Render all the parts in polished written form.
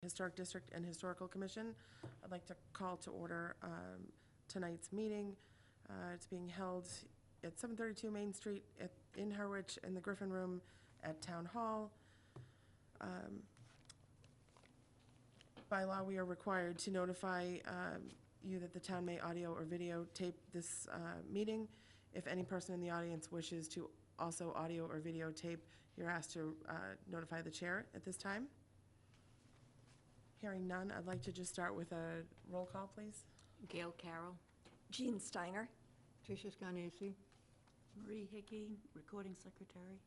Historic District and Historical Commission. I'd like to call to order tonight's meeting. It's being held at 732 Main Street in Harwich in the Griffin Room at Town Hall. By law, we are required to notify you that the town may audio or videotape this meeting. If any person in the audience wishes to also audio or videotape, you're asked to notify the chair at this time. Hearing none, I'd like to just start with a roll call, please. Gail Carroll. Jean Steiner. Tricia Scarnese. Marie Hickey, Recording Secretary.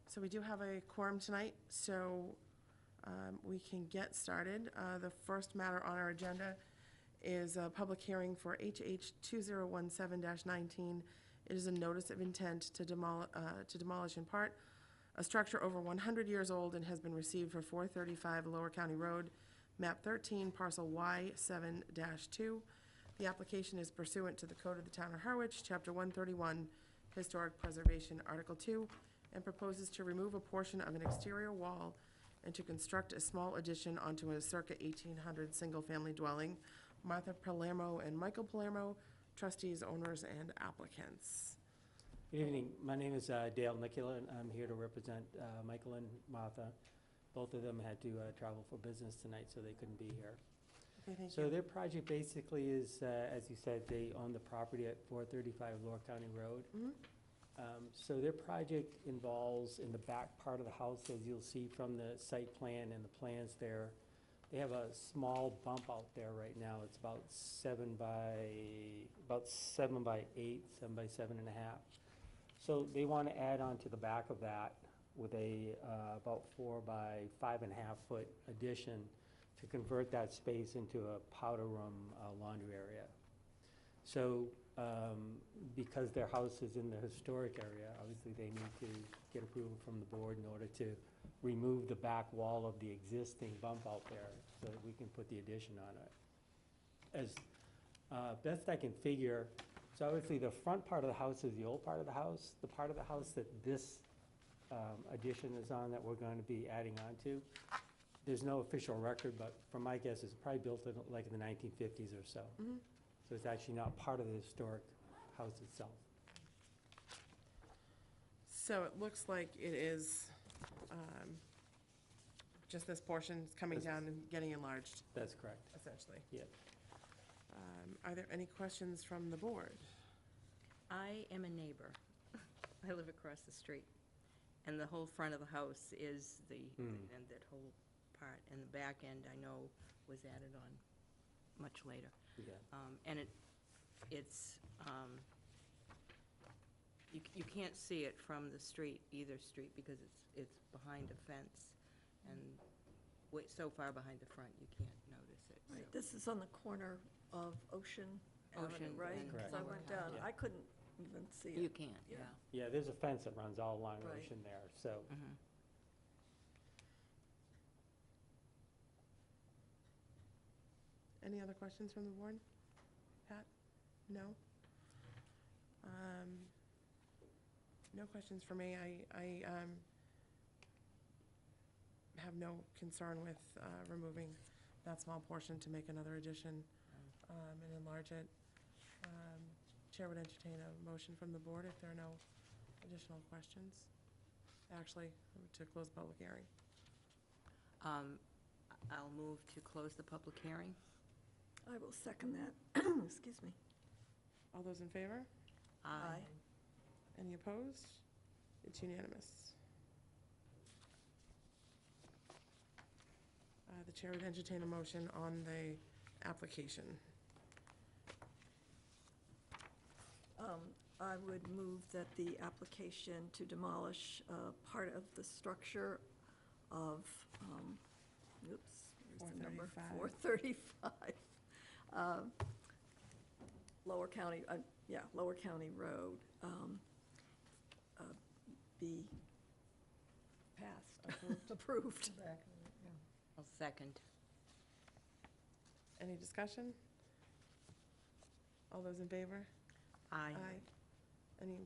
So we do have a quorum tonight, so we can get started. The first matter on our agenda is a public hearing for HH 2017-19. It is a notice of intent to demolish in part a structure over 100 years old and has been received for 435 Lower County Road, map 13, parcel Y7-2. The application is pursuant to the Code of the Town of Harwich, Chapter 131, Historic Preservation, Article 2, and proposes to remove a portion of an exterior wall and to construct a small addition onto a circa 1800 single-family dwelling. Martha Palermo and Michael Palermo, trustees, owners, and applicants. Good evening. My name is Dale Nicola, and I'm here to represent Michael and Martha. Both of them had to travel for business tonight, so they couldn't be here. Okay, thank So you. their project basically is, as you said, they own the property at 435 Lower County Road. Mhm. So their project involves, in the back part of the house, as you'll see from the site plan and the plans there, they have a small bump out there right now. It's about 7 by 8, 7 by 7.5. So they want to add on to the back of that with a about 4 by 5.5 foot addition to convert that space into a powder room laundry area. So because their house is in the historic area, obviously they need to get approval from the board in order to remove the back wall of the existing bump out there so that we can put the addition on it. As best I can figure, so obviously the front part of the house is the old part of the house. The part of the house that this addition is on that we're going to be adding on to, there's no official record, but from my guess, it's probably built in like in the 1950s or so. Mhm. So it's actually not part of the historic house itself. So it looks like it is just this portion coming down and getting enlarged, That's correct. essentially. Yeah. Are there any questions from the board? I am a neighbor. I live across the street. And the whole front of the house is and that whole part. And the back end, I know, was added on much later. Yeah. And it's, you can't see it from the street, either street, because it's behind a fence. And so far behind the front, you can't notice it. Right, so. this is on the corner of Ocean Avenue, Ocean right? and Correct. So I went down, Yeah. I couldn't even see it. You can't, Yeah. yeah. Yeah, there's a fence that runs all along Right. Ocean there, so. Mhm. Any other questions from the board? Pat? No? No questions for me. I have no concern with removing that small portion to make another addition and enlarge it. Chair would entertain a motion from the board if there are no additional questions. Actually, to close the public hearing. I'll move to close the public hearing. I will second that. Excuse me. All those in favor? Aye. Any opposed? It's unanimous. The chair would entertain a motion on the application. I would move that the application to demolish part of the structure of, oops, where's the number? 435. Lower County, Lower County Road, be passed, approved. I'll second. Any discussion? All those in favor? Aye.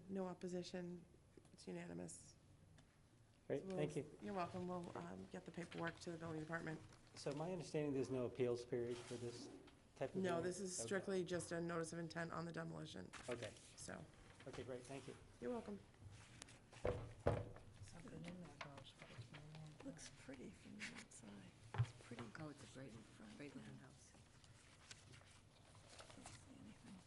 No opposition? It's unanimous. Great, So thank you. You're welcome. We'll get the paperwork to the building department. So my understanding, there's no appeals period for this type of? No, variance? this is Okay. strictly just a notice of intent on the demolition, Okay, so, okay, great, thank you. you're welcome. Looks pretty from the outside. It's pretty. Oh, it's a great, in front, great yeah. looking house. Don't see anything.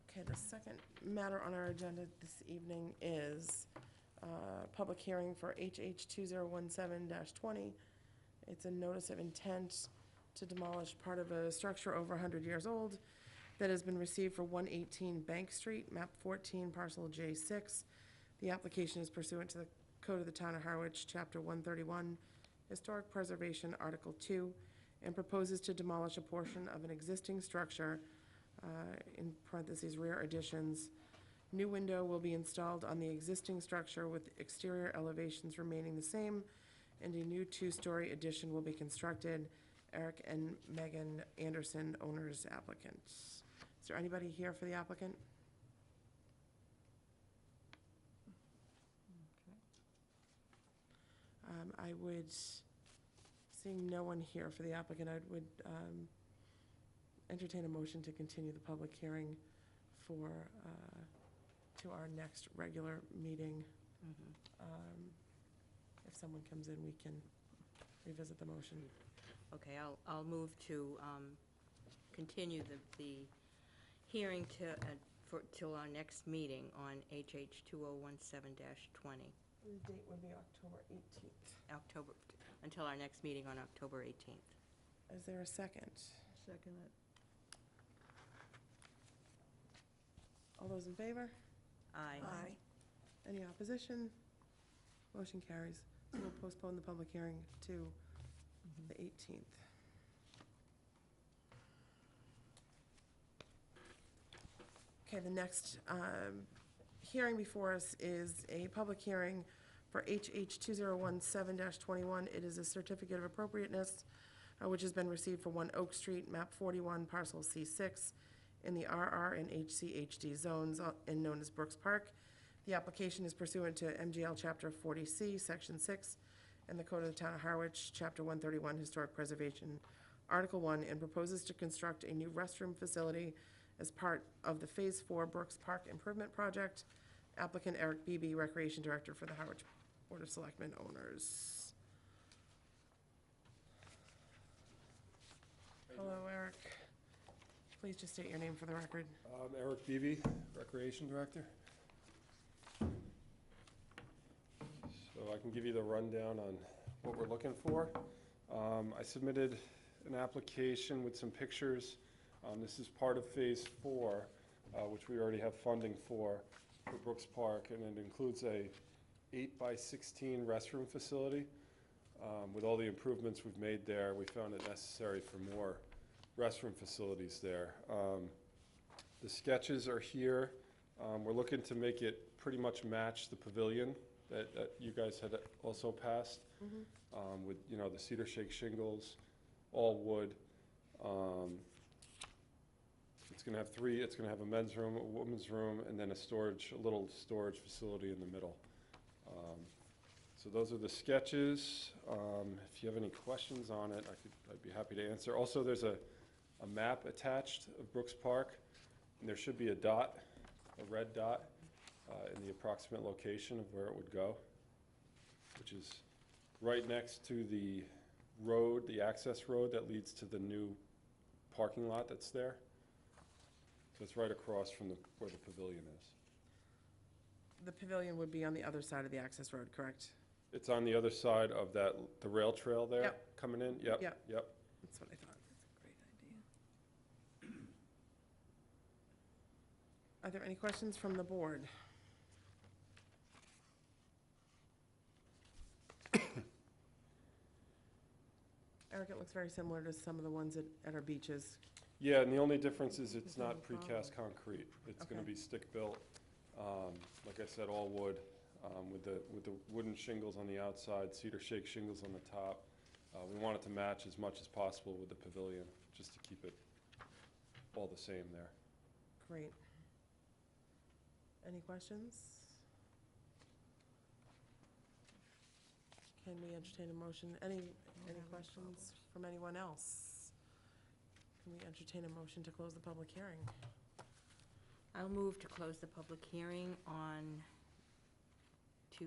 Okay, the second matter on our agenda this evening is public hearing for HH 2017-20. It's a notice of intent to demolish part of a structure over 100 years old that has been received for 118 Bank Street, map 14, parcel J6. The application is pursuant to the Code of the Town of Harwich, Chapter 131, Historic Preservation, Article 2, and proposes to demolish a portion of an existing structure, in parentheses, rear additions. New window will be installed on the existing structure with exterior elevations remaining the same, and a new two-story addition will be constructed. Eric and Megan Anderson, owners applicants. Is there anybody here for the applicant? I would, seeing no one here for the applicant, I would entertain a motion to continue the public hearing for, to our next regular meeting. If someone comes in, we can revisit the motion. Okay, I'll move to continue the hearing till our next meeting on HH 2017-20, The date would be October 18th. until our next meeting on October 18th. Is there a second? Second it. All those in favor? Aye. Aye. Any opposition? Motion carries. So we'll postpone the public hearing to the 18th. Okay, the next hearing before us is a public hearing for HH 2017-21. It is a certificate of appropriateness, which has been received for 1 Oak Street, map 41, parcel C6, in the RR and HC/HD zones, and known as Brooks Park. The application is pursuant to MGL Chapter 40C, Section 6, and the Code of the Town of Harwich, Chapter 131, Historic Preservation, Article 1, and proposes to construct a new restroom facility as part of the Phase 4 Brooks Park Improvement Project. Applicant Eric Beebe, Recreation Director for the Harwich Board of Selectmen, owners. Hello, Eric. Please just state your name for the record. Eric Beebe, Recreation Director. So I can give you the rundown on what we're looking for. I submitted an application with some pictures. This is part of Phase 4, which we already have funding for Brooks Park, and it includes a 8x16 restroom facility. With all the improvements we've made there, we found it necessary for more restroom facilities there. The sketches are here. We're looking to make it pretty much match the pavilion that you guys had also passed, with, you know, the cedar shake shingles, all wood. It's gonna have it's gonna have a men's room, a women's room, and then a little storage facility in the middle. So those are the sketches. If you have any questions on it, I'd be happy to answer. Also, there's a map attached of Brooks Park, and there should be a dot, a red dot, in the approximate location of where it would go, which is right next to the road, the access road that leads to the new parking lot that's there. So it's right across from where the pavilion is. The pavilion would be on the other side of the access road, correct? It's on the other side of the rail trail there, Yep. coming in? Yep. Yep. Yep. That's what I thought. That's a great idea. Are there any questions from the board? Eric, it looks very similar to some of the ones at our beaches. Yeah, and the only difference is it's There's no not precast problem. concrete. It's gonna Okay. be stick-built. Like I said, all wood, with the wooden shingles on the outside, cedar shake shingles on the top. We want it to match as much as possible with the pavilion, just to keep it all the same there. Great. Any questions? Can we entertain a motion? Any questions from anyone else? Can we entertain a motion to close the public hearing? I'll move to close the public hearing on 2017-21.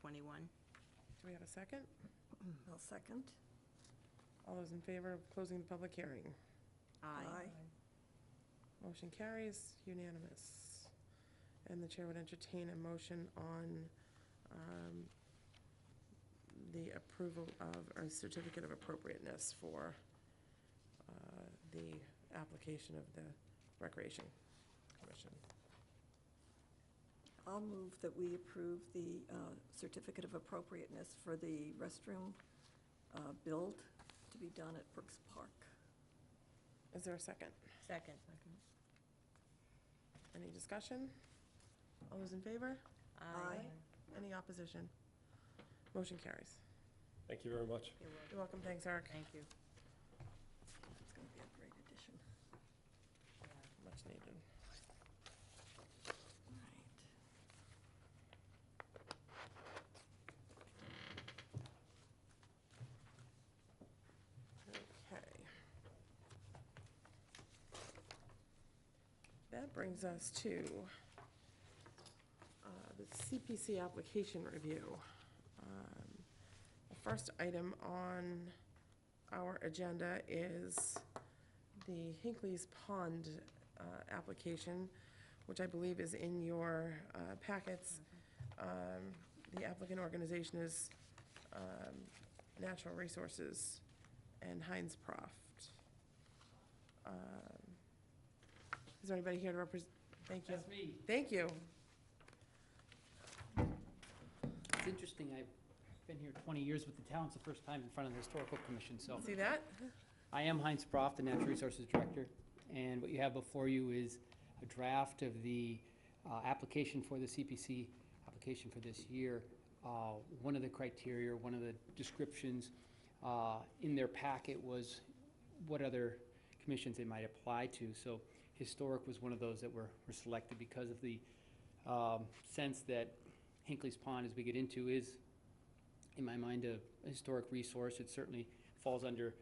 Do we have a second? I'll second. All those in favor of closing the public hearing? Aye. Motion carries, unanimous. And the chair would entertain a motion on the approval of, or certificate of appropriateness for the application of the Recreation Commission. I'll move that we approve the certificate of appropriateness for the restroom build to be done at Brooks Park. Is there a second? Second. Any discussion? All those in favor? Aye. Any opposition? Motion carries. Thank you very much. You're welcome. You're welcome, thanks, Eric. Thank you. It's going to be a great addition. Much needed. Right. Okay. That brings us to the CPC application review. The first item on our agenda is the Hinckleys Pond application, which I believe is in your packets. The applicant organization is Natural Resources and Heinz Prof. Is there anybody here to represent? Thank you. That's me. Thank you. It's interesting, I've been here 20 years with the town. It's the first time in front of the Historical Commission, so. See that? I am Heinz Prof, the Natural Resources Director, and what you have before you is a draft of the application for the CPC application for this year. One of the criteria, one of the descriptions in their packet was what other commissions they might apply to. So Historic was one of those that were selected because of the sense that Hinckleys Pond, as we get into, is, in my mind, a historic resource. It certainly falls under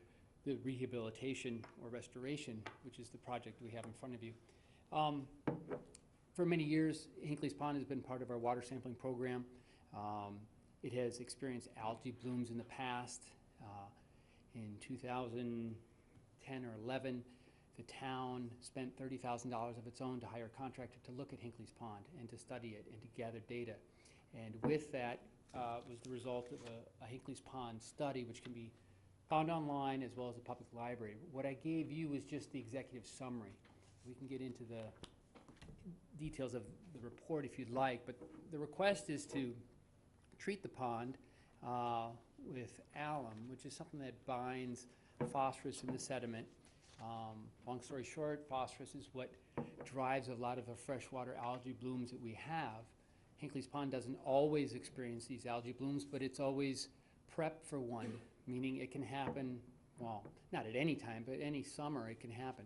the rehabilitation or restoration, which is the project we have in front of you. For many years, Hinckleys Pond has been part of our water sampling program. It has experienced algae blooms in the past. In 2010 or 11, the town spent $30,000 of its own to hire a contractor to look at Hinckleys Pond and to study it and to gather data. And with that was the result of a Hinckleys Pond study, which can be found online as well as the public library. What I gave you is just the executive summary. We can get into the details of the report if you'd like, but the request is to treat the pond with alum, which is something that binds phosphorus in the sediment. Long story short, phosphorus is what drives a lot of the freshwater algae blooms that we have. Hinckleys Pond doesn't always experience these algae blooms, but it's always prepped for one, meaning it can happen, well, not at any time, but any summer it can happen.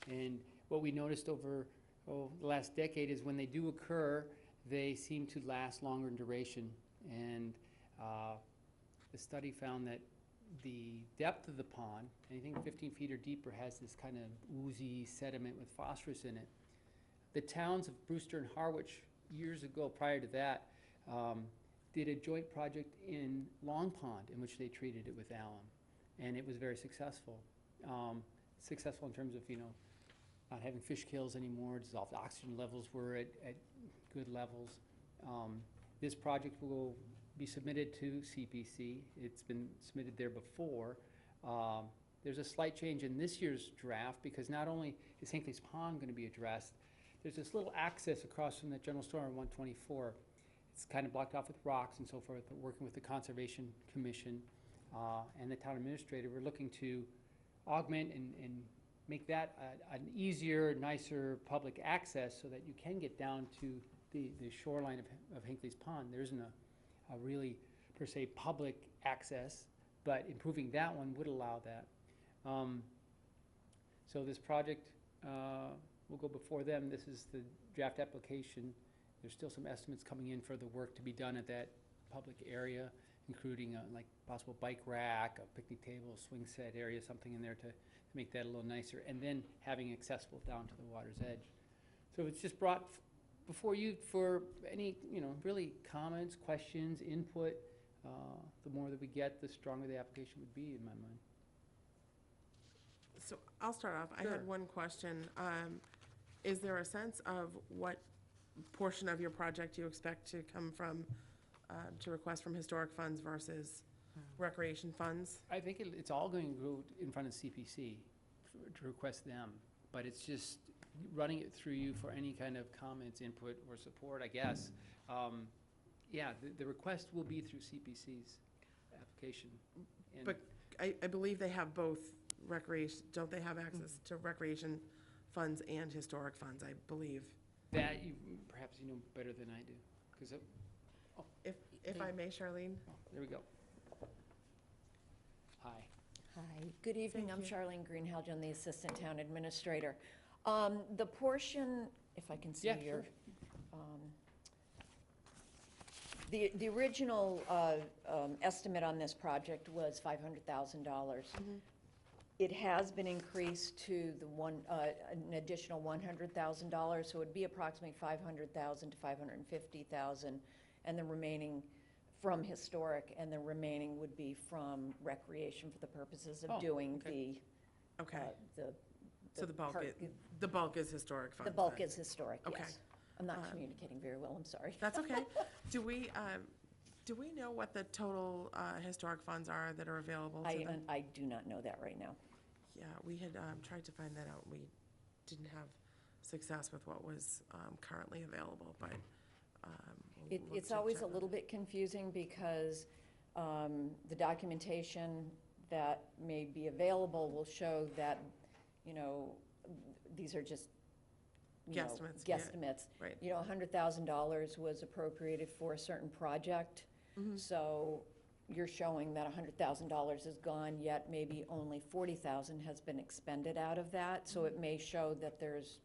And what we noticed over the last decade is when they do occur, they seem to last longer in duration. And the study found that the depth of the pond, anything 15 feet or deeper, has this kind of oozy sediment with phosphorus in it. The towns of Brewster and Harwich, years ago, prior to that, did a joint project in Long Pond in which they treated it with alum, and it was very successful. Successful in terms of, you know, not having fish kills anymore, dissolved oxygen levels were at good levels. This project will be submitted to CPC. It's been submitted there before. There's a slight change in this year's draft because not only is Hinckleys Pond going to be addressed, there's this little access across from the general store on 124. It's kind of blocked off with rocks and so forth, but working with the Conservation Commission and the town administrator, we're looking to augment and make that an easier, nicer public access so that you can get down to the shoreline of Hinckleys Pond. There isn't a really, per se, public access, but improving that one would allow that. So this project will go before them. This is the draft application. There's still some estimates coming in for the work to be done at that public area, including like possible bike rack, a picnic table, swing set area, something in there to make that a little nicer, and then having accessible down to the water's edge. So it's just brought before you for any, really comments, questions, input. The more that we get, the stronger the application would be in my mind. So I'll start off. I Sure. had one question. Is there a sense of what portion of your project you expect to come from, to request from historic funds versus recreation funds? I think it's all going to go in front of CPC to request them, but it's just running it through you for any kind of comments, input, or support, I guess. Yeah, the request will be through CPC's application. And But I believe they have both recreation, don't they have access to recreation funds and historic funds, I believe? that, perhaps you know better than I do, because, If I may, Charlene? there we go. Hi. Hi, good evening. Thank I'm you. Charlene Greenhalgh. I'm the Assistant Town Administrator. The portion, if I can see Yeah, your, sure. the original estimate on this project was $500,000. It has been increased to an additional $100,000, so it'd be approximately $500,000 to $550,000, and the remaining from historic, and the remaining would be from recreation for the purposes Oh, of doing okay. Okay, the so the bulk, part- the bulk is historic funds? The bulk then? is historic, Okay. yes. I'm not communicating very well, I'm sorry. That's okay. Do we know what the total historic funds are that are available to them? I do not know that right now. Yeah, we had tried to find that out. We didn't have success with what was currently available, but we'll look It's to always a check. little bit confusing because the documentation that may be available will show that, these are just, Guesstimates, yeah. guesstimates. Right. $100,000 was appropriated for a certain project. So you're showing that $100,000 is gone, yet maybe only $40,000 has been expended out of that. So it may show that there's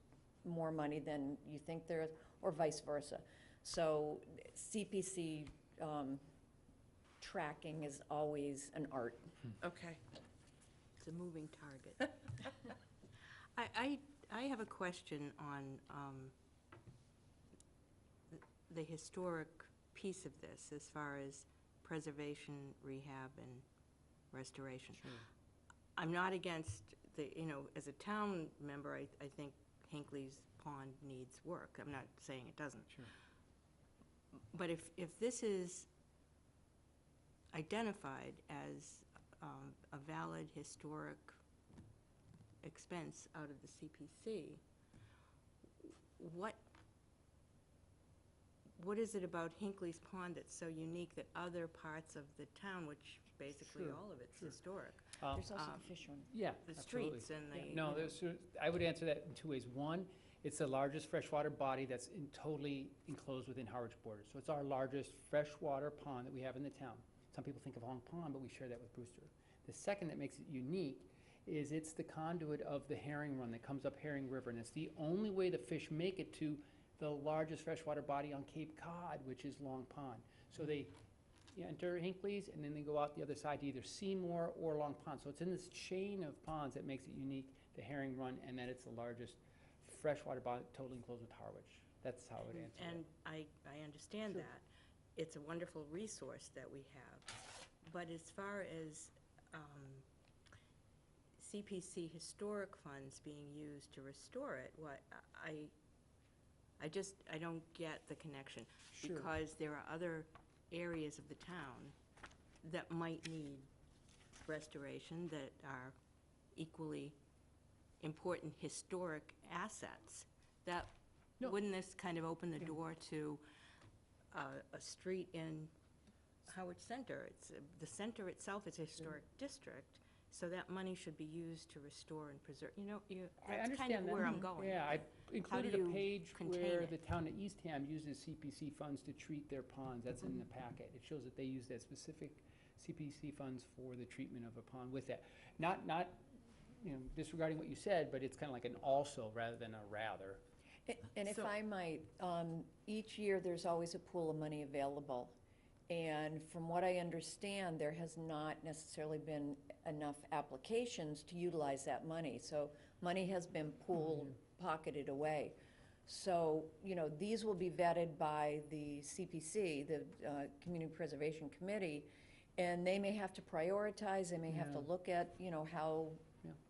more money than you think there is, or vice versa. So CPC tracking is always an art. Okay. It's a moving target. I have a question on the historic piece of this, as far as preservation, rehab, and restoration. Sure. I'm not against as a town member, I think Hinckleys Pond needs work. I'm not saying it doesn't. Sure. But if this is identified as a valid historic expense out of the CPC, what is it about Hinckleys Pond that's so unique that other parts of the town, which basically Sure, all of it's sure. historic, There's also the fish one. Yeah, the absolutely. streets and the... No, I would answer that in two ways. One, it's the largest freshwater body that's totally enclosed within Harwich borders. So it's our largest freshwater pond that we have in the town. Some people think of Long Pond, but we share that with Brewster. The second that makes it unique is it's the conduit of the herring run that comes up Herring River, and it's the only way the fish make it to the largest freshwater body on Cape Cod, which is Long Pond. So they enter Hinckleys, and then they go out the other side to either Seymour or Long Pond. So it's in this chain of ponds that makes it unique, the herring run, and that it's the largest freshwater body totally enclosed with Harwich. That's how I would answer And I understand Sure. that. It's a wonderful resource that we have. But as far as CPC historic funds being used to restore it, I don't get the connection. Sure. Because there are other areas of the town that might need restoration that are equally important historic assets. That, No. wouldn't this kind of open the Yeah. door to a street in Howard Center? The center itself is a historic district, so that money should be used to restore and preserve, I that's kind understand of that. where I'm going. Yeah, I included a you page contain where it? the town of Eastham uses CPC funds to treat their ponds. That's in the packet. It shows that they use that specific CPC funds for the treatment of a pond with that. Not disregarding what you said, but it's kind of like an also rather than a rather. And if So- I might, each year, there's always a pool of money available. And from what I understand, there has not necessarily been enough applications to utilize that money. So money has been pulled, pocketed away. So, these will be vetted by the CPC, the Community Preservation Committee, and they may have to prioritize, they may have to Yeah. look at, how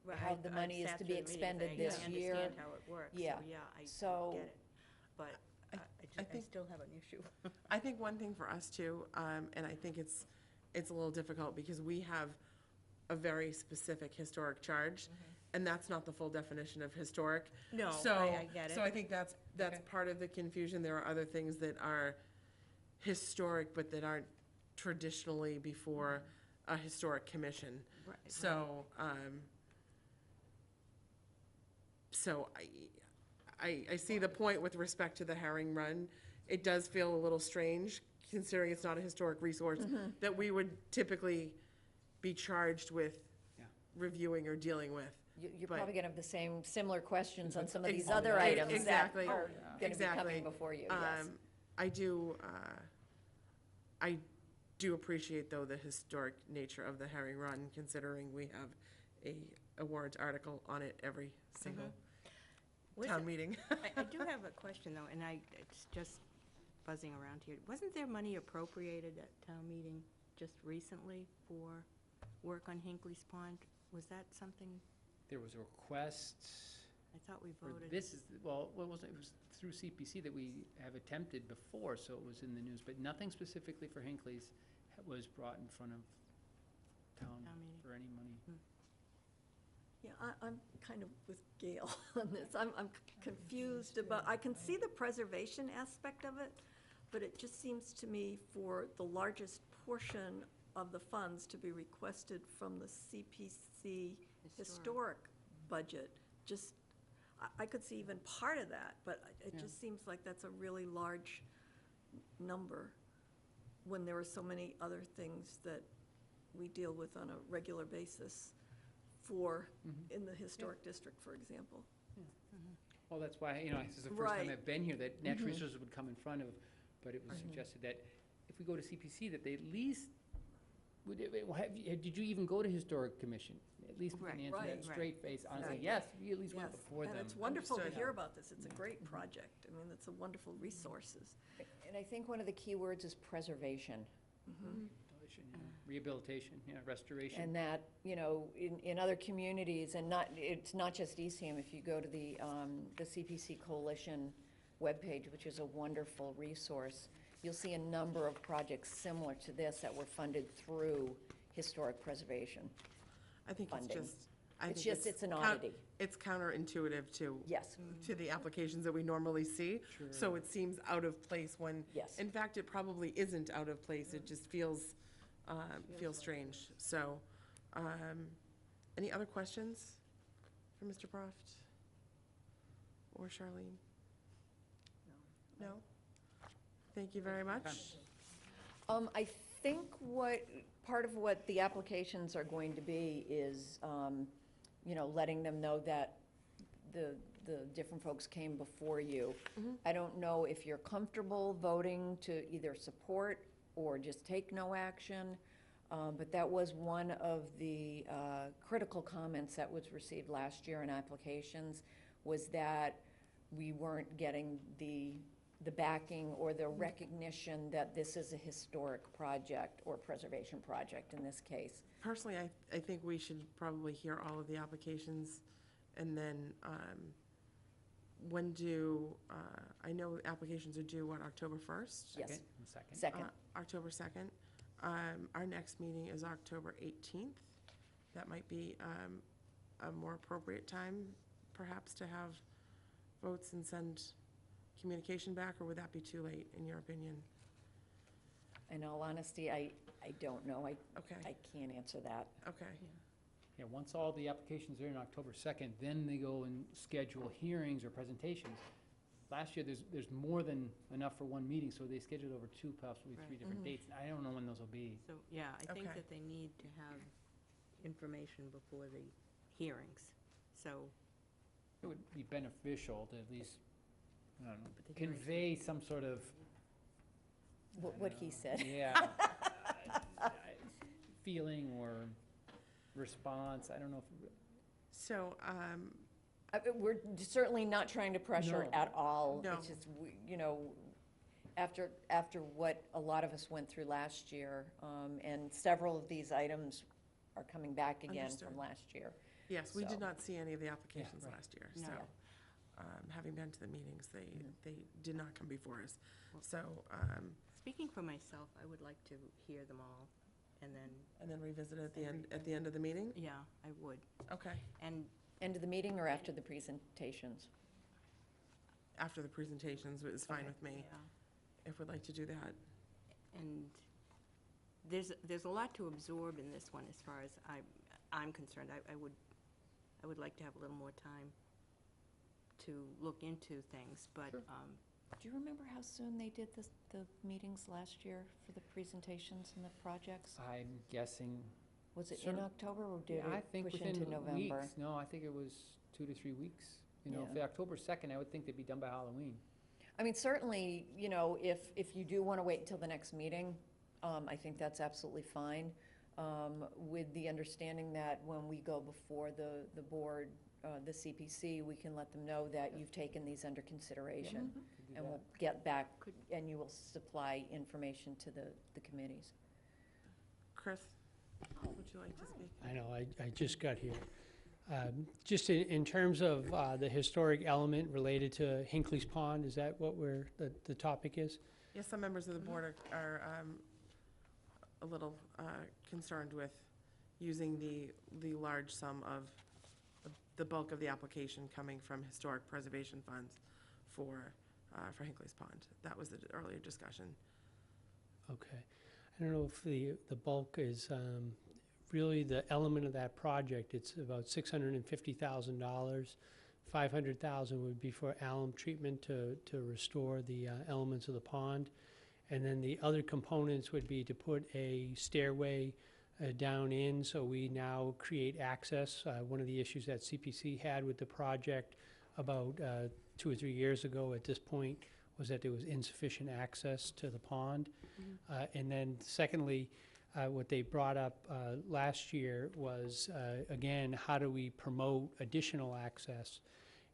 Right, how the I money is sat to through be the meetings. expended I this year. understand how it works, so Yeah. yeah, I So- get it. But I- I think- still have an issue. I think one thing for us too, and I think it's a little difficult because we have a very specific historic charge, and that's not the full definition of historic. No, So, I get it. So I think that's Okay. part of the confusion. There are other things that are historic, but that aren't traditionally before a historic commission. Right, So, so I see the point with respect to the herring run. It does feel a little strange, considering it's not a historic resource, that we would typically be charged with Yeah. reviewing or dealing with. You're But- probably gonna have the same similar questions on some of these Exactly. other items that Exactly. are gonna be Exactly. coming before you, yes. I do appreciate, though, the historic nature of the herring run, considering we have a warrant article on it every single Was town it- meeting. I do have a question, though, and it's just buzzing around here. Wasn't there money appropriated at town meeting just recently for work on Hinckleys Pond? Was that something, There was a request I thought we for voted? this, well, what was it? It was through CPC that we have attempted before, so it was in the news, but nothing specifically for Hinckleys was brought in front of town Town meeting. for any money. Yeah, I'm kind of with Gail on this. I'm confused about, I can see the preservation aspect of it, but it just seems to me for the largest portion of the funds to be requested from the CPC historic budget, just, I could see even part of that, but it Yeah. just seems like that's a really large number when there are so many other things that we deal with on a regular basis for, in the historic district, for example. Well, that's why, this is the first time Right. I've been here that natural resources would come in front of, but it was suggested that if we go to CPC, that they at least, did you even go to Historic Commission? At least we can Right, answer that right. straight face, honestly, Exactly. yes, we at least went Yes, before them. and it's wonderful to Understood. hear about this. It's a great project. I mean, it's a wonderful resources. And I think one of the key words is preservation. Rehabilitation, restoration. And that, in other communities, and it's not just Eastham, if you go to the CPC Coalition webpage, which is a wonderful resource, you'll see a number of projects similar to this that were funded through historic preservation. I think it's Funding. just, I It's think just, it's an coun- oddity. It's counterintuitive to Yes, the applications that we normally see. So it seems out of place when, yes. in fact, it probably isn't out of place. It just feels strange. So, any other questions for Mr. Proft? Or Charlene? No? Thank you very much. I think part of what the applications are going to be is, letting them know that the different folks came before you. I don't know if you're comfortable voting to either support or just take no action, but that was one of the critical comments that was received last year in applications, was that we weren't getting the backing or the recognition that this is a historic project or preservation project in this case. Personally, I think we should probably hear all of the applications, and then, I know applications are due, October 1st? Yes. Second. Second. October 2nd. Our next meeting is October 18th. That might be a more appropriate time, perhaps, to have votes and send communication back, or would that be too late, in your opinion? In all honesty, I don't know. I Okay, can't answer that. okay. Yeah, once all the applications are in October 2nd, then they go and schedule hearings or presentations. Last year, there's more than enough for one meeting, so they scheduled over two, possibly three Right. different dates. And I don't know when those will be. So, yeah, I think Okay. that they need to have information before the hearings, so. It would be beneficial to at least, I don't know, But the hearings- convey some sort of what he said. Yeah. Feeling or response, I don't know if, So, We're certainly not trying to pressure No. at all. No. It's just, you know, after what a lot of us went through last year, and several of these items are coming back again Understood. from last year. yes, we So- did not see any of the applications right. last year, No. so, having been to the meetings, they did not come before us. So, Speaking for myself, I would like to hear them all, and then, and then revisit at the end of the meeting? yeah, I would. Okay, And End of the meeting or after the presentations? after the presentations is fine with me, yeah. if we'd like to do that. And there's a lot to absorb in this one as far as I'm concerned. I would like to have a little more time to look into things, but, Sure. Do you remember how soon they did the meetings last year for the presentations and the projects? I'm guessing, Was it in Certain- October or did I it think push within into November? weeks. No, I think it was 2 to 3 weeks. You know, Yeah. for October 2nd, I would think they'd be done by Halloween. I mean, certainly, you know, if you do want to wait until the next meeting, I think that's absolutely fine, with the understanding that when we go before the board, the CPC, we can let them know that you've taken these under consideration. Could do And that. we'll get back, and you will supply information to the committees. Chris, would you like to speak? I know, I just got here. Just in terms of the historic element related to Hinckleys Pond, is that what the topic is? Yes, some members of the board are a little concerned with using the large sum of the bulk of the application coming from historic preservation funds for Hinckleys Pond. That was the earlier discussion. Okay. I don't know if the bulk is really the element of that project. It's about $650,000. $500,000 would be for alum treatment to restore the elements of the pond. And then the other components would be to put a stairway down in, so we now create access. One of the issues that CPC had with the project about 2 or 3 years ago at this point was that there was insufficient access to the pond. And then secondly, what they brought up last year was, again, how do we promote additional access?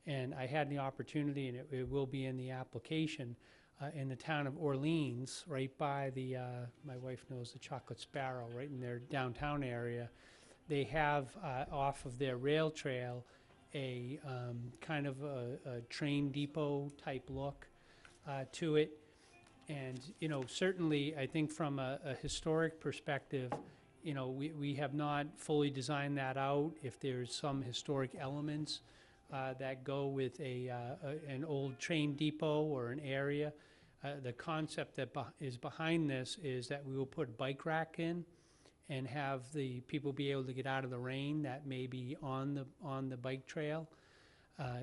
And I had the opportunity, and it will be in the application, in the town of Orleans, right by the, my wife knows the Chocolate Sparrow, right in their downtown area. They have, off of their rail trail, a kind of a train depot type look to it. And, you know, certainly, I think from a historic perspective, you know, we have not fully designed that out. If there's some historic elements that go with an old train depot or an area, the concept that is behind this is that we will put a bike rack in and have the people be able to get out of the rain that may be on the bike trail.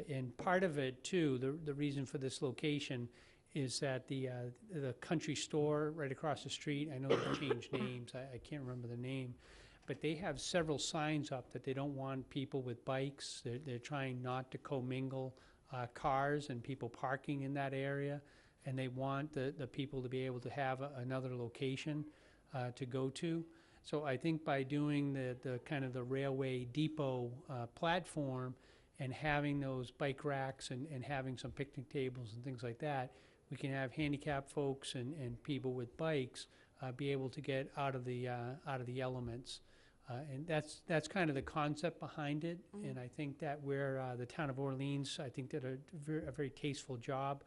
And part of it, too, the reason for this location is that the country store right across the street, I know they changed names, I can't remember the name, but they have several signs up that they don't want people with bikes. They're trying not to commingle cars and people parking in that area, and they want the people to be able to have another location to go to. So I think by doing the kind of the railway depot platform and having those bike racks and having some picnic tables and things like that, we can have handicapped folks and people with bikes be able to get out of the elements. And that's kind of the concept behind it. And I think that where the town of Orleans, I think, did a very tasteful job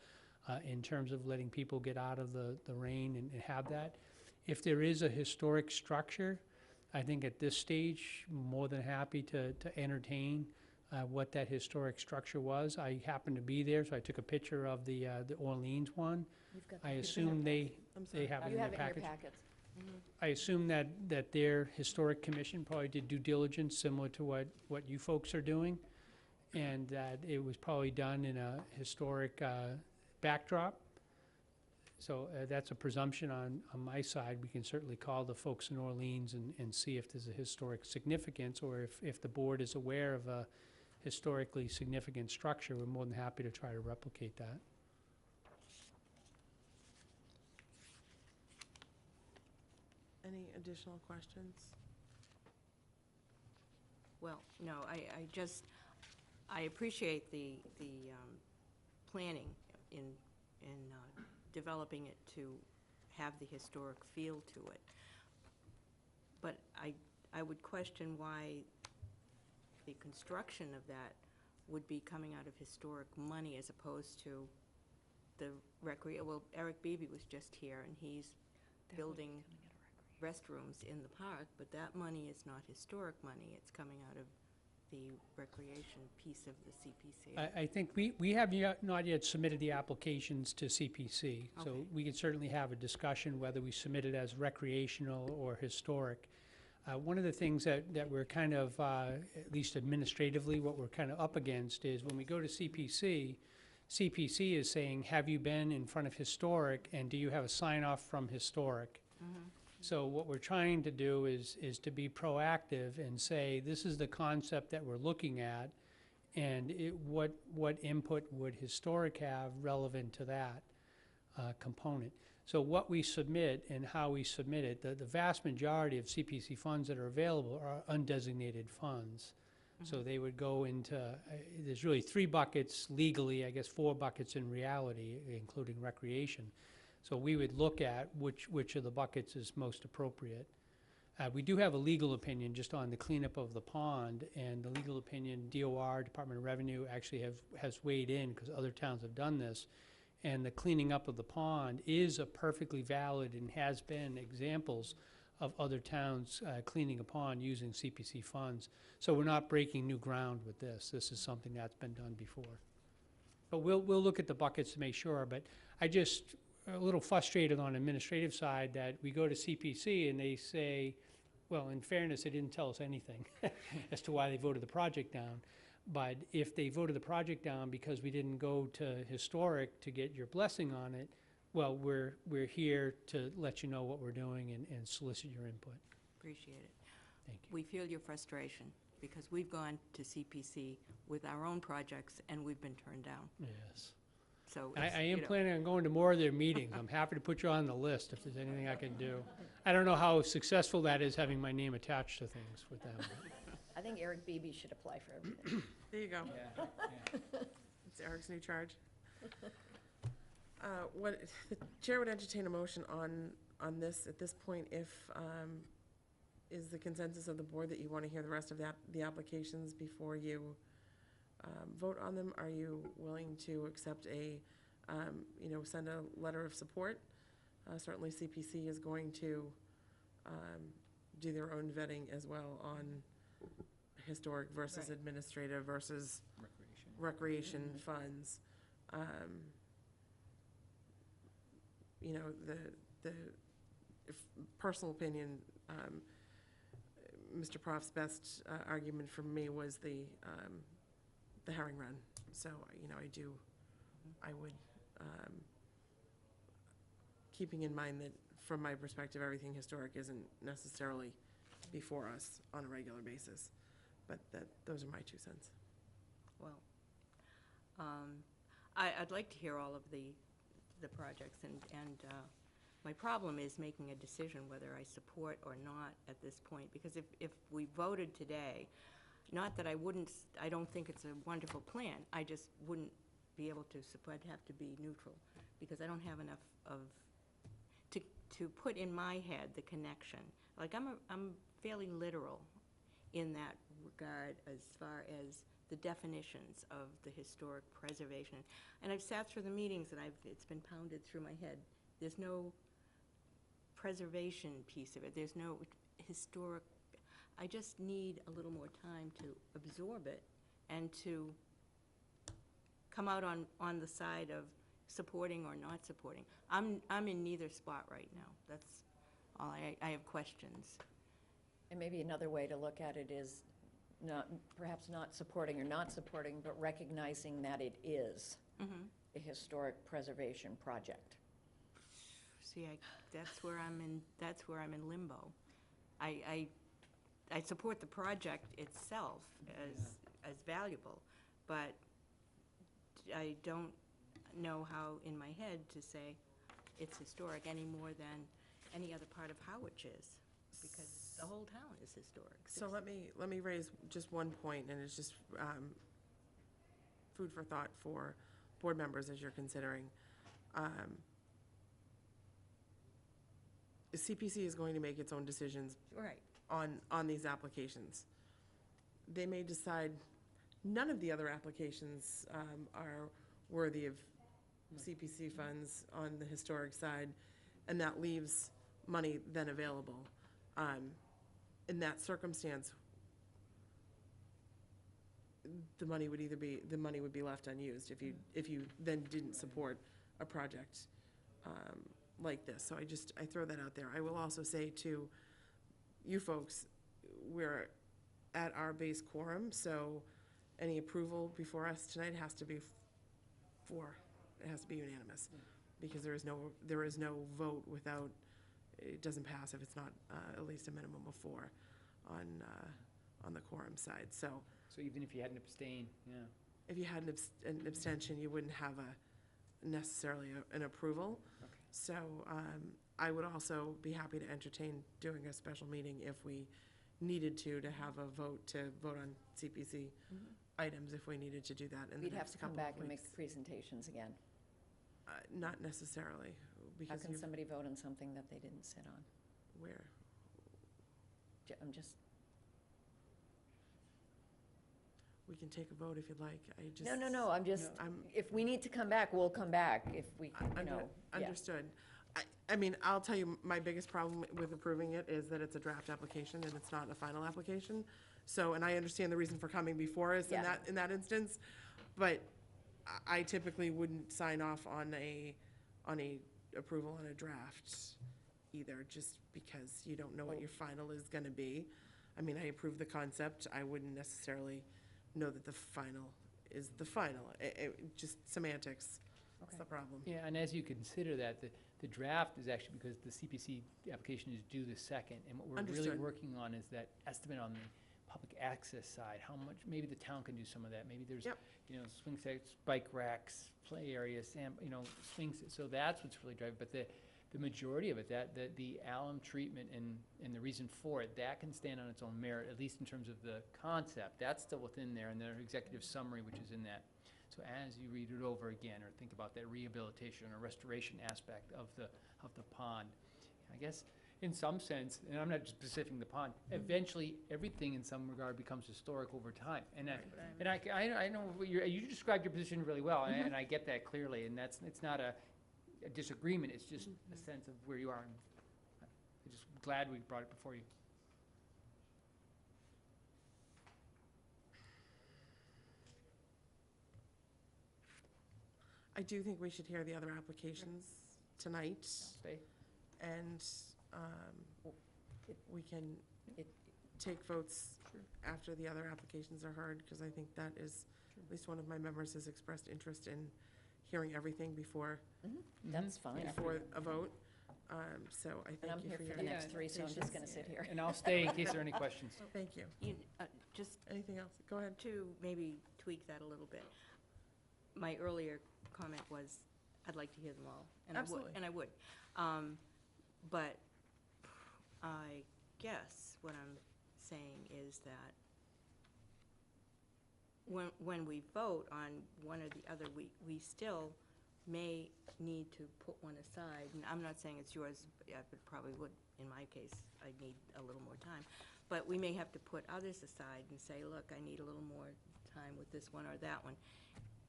in terms of letting people get out of the rain and have that. If there is a historic structure, I think at this stage, more than happy to entertain what that historic structure was. I happened to be there, so I took a picture of the Orleans one. You've got I the- assume they I'm sorry. have it You in their have it in your package. packets. I assume that their historic commission probably did due diligence similar to what you folks are doing, and that it was probably done in a historic backdrop. So that's a presumption on my side. We can certainly call the folks in Orleans and see if there's a historic significance, or if the board is aware of a historically significant structure, we're more than happy to try to replicate that. Any additional questions? Well, no, I appreciate the planning in developing it to have the historic feel to it. But I would question why the construction of that would be coming out of historic money as opposed to the well, Eric Beebe was just here, and he's building restrooms in the park, but that money is not historic money. It's coming out of the recreation piece of the CPC. I think we have not yet submitted the applications to CPC, so Okay. we can certainly have a discussion whether we submit it as recreational or historic. One of the things that we're kind of, at least administratively, what we're kind of up against is when we go to CPC, CPC is saying, have you been in front of historic, and do you have a sign-off from historic? So what we're trying to do is to be proactive and say, this is the concept that we're looking at, and what input would historic have relevant to that component. So what we submit and how we submit it, the vast majority of CPC funds that are available are undesignated funds. So they would go into, there's really 3 buckets legally, I guess 4 buckets in reality, including recreation. So we would look at which of the buckets is most appropriate. We do have a legal opinion just on the cleanup of the pond, and the legal opinion, DOR, Department of Revenue, actually has weighed in, because other towns have done this. And the cleaning up of the pond is a perfectly valid and has been examples of other towns cleaning a pond using CPC funds. So we're not breaking new ground with this. This is something that's been done before. But we'll look at the buckets to make sure, but I just a little frustrated on the administrative side that we go to CPC and they say, well, in fairness, they didn't tell us anything as to why they voted the project down. But if they voted the project down because we didn't go to historic to get your blessing on it, well, we're here to let you know what we're doing and solicit your input. Appreciate it. Thank you. We feel your frustration, because we've gone to CPC with our own projects, and we've been turned down. Yes. So I it's, am you know, planning on going to more of their meetings. I'm happy to put you on the list if there's anything I can do. I don't know how successful that is, having my name attached to things with them. I think Eric Beebe should apply for everything. There you go. Yeah. It's Eric's new charge. What, the chair would entertain a motion on this at this point if, is the consensus of the board that you want to hear the rest of the applications before you vote on them? Are you willing to accept send a letter of support? Certainly CPC is going to do their own vetting as well on historic versus Right. administrative versus Recreation. recreation funds. The personal opinion, Mr. Prof's best argument for me was the herring run. So, I would, keeping in mind that from my perspective, everything historic isn't necessarily before us on a regular basis. But those are my 2 cents. well, I'd like to hear all of the projects, and my problem is making a decision whether I support or not at this point, because if we voted today, not that I don't think it's a wonderful plan, I just wouldn't be able to support. I'd have to be neutral, because I don't have enough to put in my head the connection. Like, I'm fairly literal in that regard as far as the definitions of the historic preservation. And I've sat through the meetings and it's been pounded through my head. There's no preservation piece of it. There's no historic. I just need a little more time to absorb it and to come out on the side of supporting or not supporting. I'm in neither spot right now. That's all. I have questions. And maybe another way to look at it is perhaps not supporting or not supporting, but recognizing that it is a historic preservation project. See, that's where I'm in limbo. I support the project itself as valuable, but I don't know how in my head to say it's historic any more than any other part of Harwich is. because the whole town is historic. So let me raise just one point, and it's just food for thought for board members as you're considering. The CPC is going to make its own decisions Right. on these applications. They may decide none of the other applications are worthy of CPC funds on the historic side, and that leaves money then available. In that circumstance, the money would be left unused if you then didn't support a project like this. So I throw that out there. I will also say to you folks, we're at our base quorum, so any approval before us tonight has to be it has to be unanimous, because there is no vote without, it doesn't pass if it's not at least a minimum of 4 on the quorum side. So So even if you had an abstain, yeah. if you had an abstention, you wouldn't have necessarily an approval. Okay. So I would also be happy to entertain doing a special meeting if we needed to have a vote on CPC items, if we needed to do that in the We'd have next to come couple of back and make weeks. the presentations again. Not necessarily, How because can somebody vote on something that they didn't sit on? where, I'm just, we can take a vote if you'd like. I just. no, I'm just, if we need to come back, we'll come back, if we, yeah. Understood. I mean, I'll tell you, my biggest problem with approving it is that it's a draft application and it's not a final application. So, and I understand the reason for coming before us Yeah. in that instance, but I typically wouldn't sign off on a approval on a draft either, just because you don't know what your final is gonna be. I mean, I approve the concept, I wouldn't necessarily know that the final is the final. Just semantics, that's the problem. Yeah, and as you consider that, the draft is actually because the CPC application is due the 2nd, and what we're really Understood. working on is that estimate on the public access side, how much, maybe the town can do some of that, maybe there's, Yep. Swing sets, bike racks, play areas, and, swings, so that's what's really driving, but the majority of it, the alum treatment and the reason for it, that can stand on its own merit, at least in terms of the concept, that's still within there, and their executive summary, which is in that. So as you read it over again, or think about that rehabilitation or restoration aspect of the pond, I guess, in some sense, and I'm not just specifying the pond, eventually, everything in some regard becomes historic over time. And I know, you described your position really well, and I get that clearly, and it's not a disagreement, it's just a sense of where you are. And I'm just glad we brought it before you. I do think we should hear the other applications tonight, Stay. and we can take votes after the other applications are heard, because I think that is, at least one of my members has expressed interest in hearing everything before That's fine. before a vote. So I And thank I'm you here for for your. the next 3, so I'm just gonna sit here. And I'll stay in case there are any questions. Thank you. Just Anything else? Go ahead. to maybe tweak that a little bit. My earlier comment was, I'd like to hear them all. And Absolutely. I would. But I guess what I'm saying is that when we vote on one or the other, we still may need to put one aside. And I'm not saying it's yours, I probably would, in my case, I'd need a little more time. But we may have to put others aside and say, look, I need a little more time with this one or that one.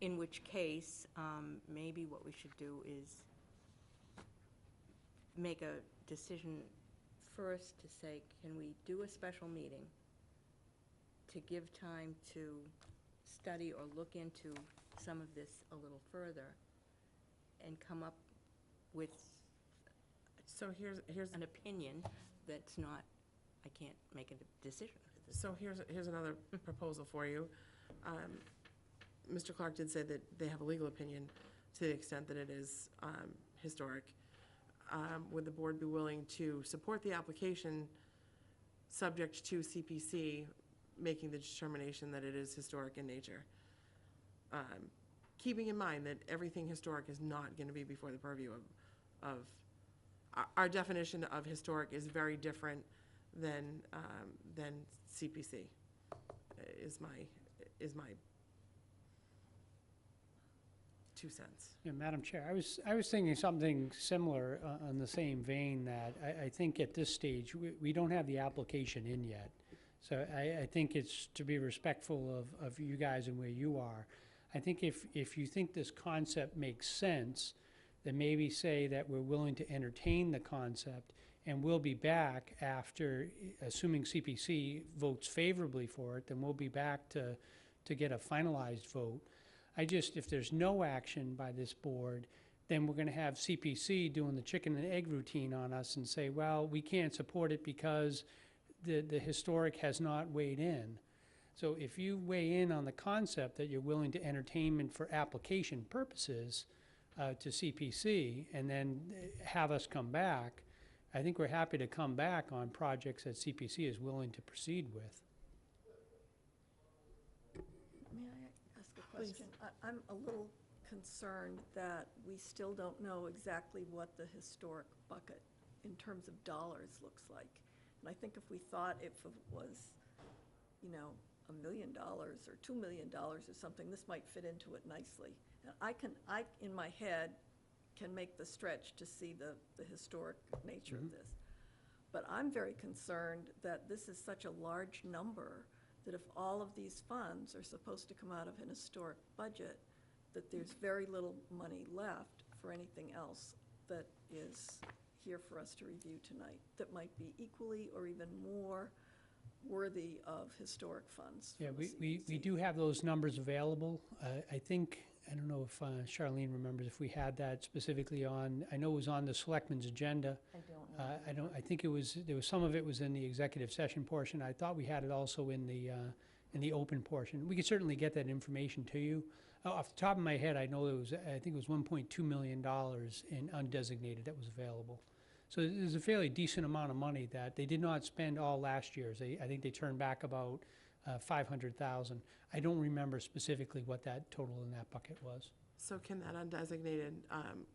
In which case, maybe what we should do is make a decision first to say, can we do a special meeting to give time to study or look into some of this a little further and come up with So here's an opinion that's not, I can't make a decision. So here's another proposal for you. Mr. Clark did say that they have a legal opinion to the extent that it is historic. Would the board be willing to support the application subject to CPC making the determination that it is historic in nature? Keeping in mind that everything historic is not going to be before the purview of our definition of historic is very different than CPC, is my 2 cents. Yeah, Madam Chair, I was thinking something similar on the same vein, that I think at this stage, we don't have the application in yet. So I think it's to be respectful of you guys and where you are. I think if you think this concept makes sense, then maybe say that we're willing to entertain the concept, and we'll be back after, assuming CPC votes favorably for it, then we'll be back to get a finalized vote. If there's no action by this board, then we're gonna have CPC doing the chicken and egg routine on us and say, well, we can't support it because the historic has not weighed in. So if you weigh in on the concept that you're willing to entertainment for application purposes to CPC, and then have us come back, I think we're happy to come back on projects that CPC is willing to proceed with. May I ask a question? I'm a little concerned that we still don't know exactly what the historic bucket in terms of dollars looks like. And I think if we thought if it was, $1 million or $2 million or something, this might fit into it nicely. And I, in my head, can make the stretch to see the historic nature of this. But I'm very concerned that this is such a large number that if all of these funds are supposed to come out of an historic budget, that there's very little money left for anything else that is here for us to review tonight, that might be equally or even more worthy of historic funds. Yeah, from the we CPC. do have those numbers available. I don't know if Charlene remembers if we had that specifically on, I know it was on the selectmen's agenda. I don't know. I think there was some of it was in the executive session portion. I thought we had it also in the open portion. We could certainly get that information to you. Off the top of my head, I know I think it was $1.2 million in undesignated that was available. So there's a fairly decent amount of money that they did not spend all last year's. I think they turned back about 500,000. I don't remember specifically what that total in that bucket was. So can that undesignated,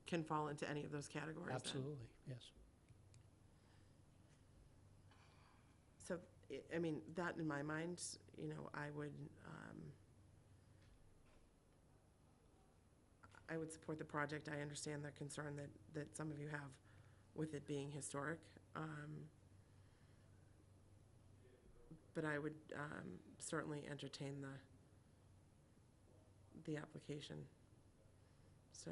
can fall into any of those categories then? Absolutely, yes. So, I mean, that in my mind, I would support the project. I understand the concern that some of you have with it being historic. But I would certainly entertain the application. So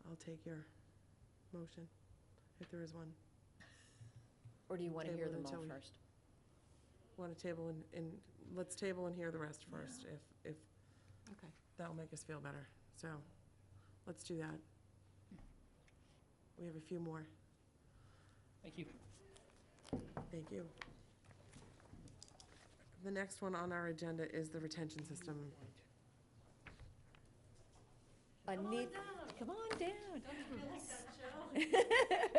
I'll take your motion, if there is one. Or do you want to hear Table them all until we- first? Want to table and let's table and hear the rest first, if Okay. that'll make us feel better. So let's do that. We have a few more. Thank you. Thank you. The next one on our agenda is the retention system. Come on down.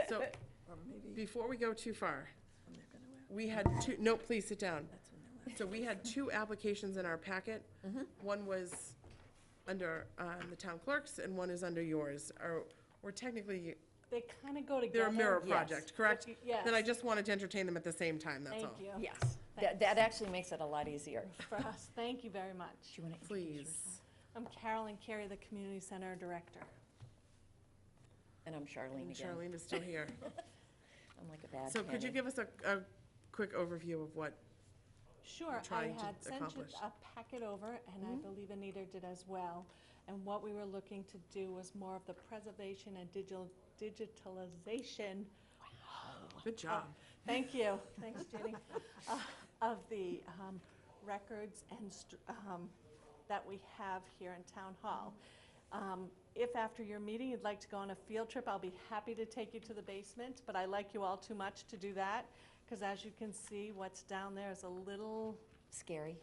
So Or maybe before we go too far, when they're gonna ask. we had two, no, please sit down. That's when they'll ask. So we had two applications in our packet. One was under the town clerk's and one is under yours. We're technically, They kind of go together. they're a mirror Yes. project, correct? Yes. Then I just wanted to entertain them at the same time, that's all. Thank you. Yes, Thanks. that actually makes it a lot easier. For us, thank you very much. Do you want to introduce yourself? Please. I'm Carolyn Carey, the Community Center Director. And I'm Charlene And again. Charlene is still here. I'm like a bad So could you Penny. give us a quick overview of what, Sure, I trying to had sent you accomplish. a packet over, and I believe Anita did as well. And what we were looking to do was more of the preservation and digitalization. good job. Thank you, thanks, Jenny. Of the records and that we have here in Town Hall. If after your meeting you'd like to go on a field trip, I'll be happy to take you to the basement, but I like you all too much to do that, because as you can see, what's down there is a little Scary.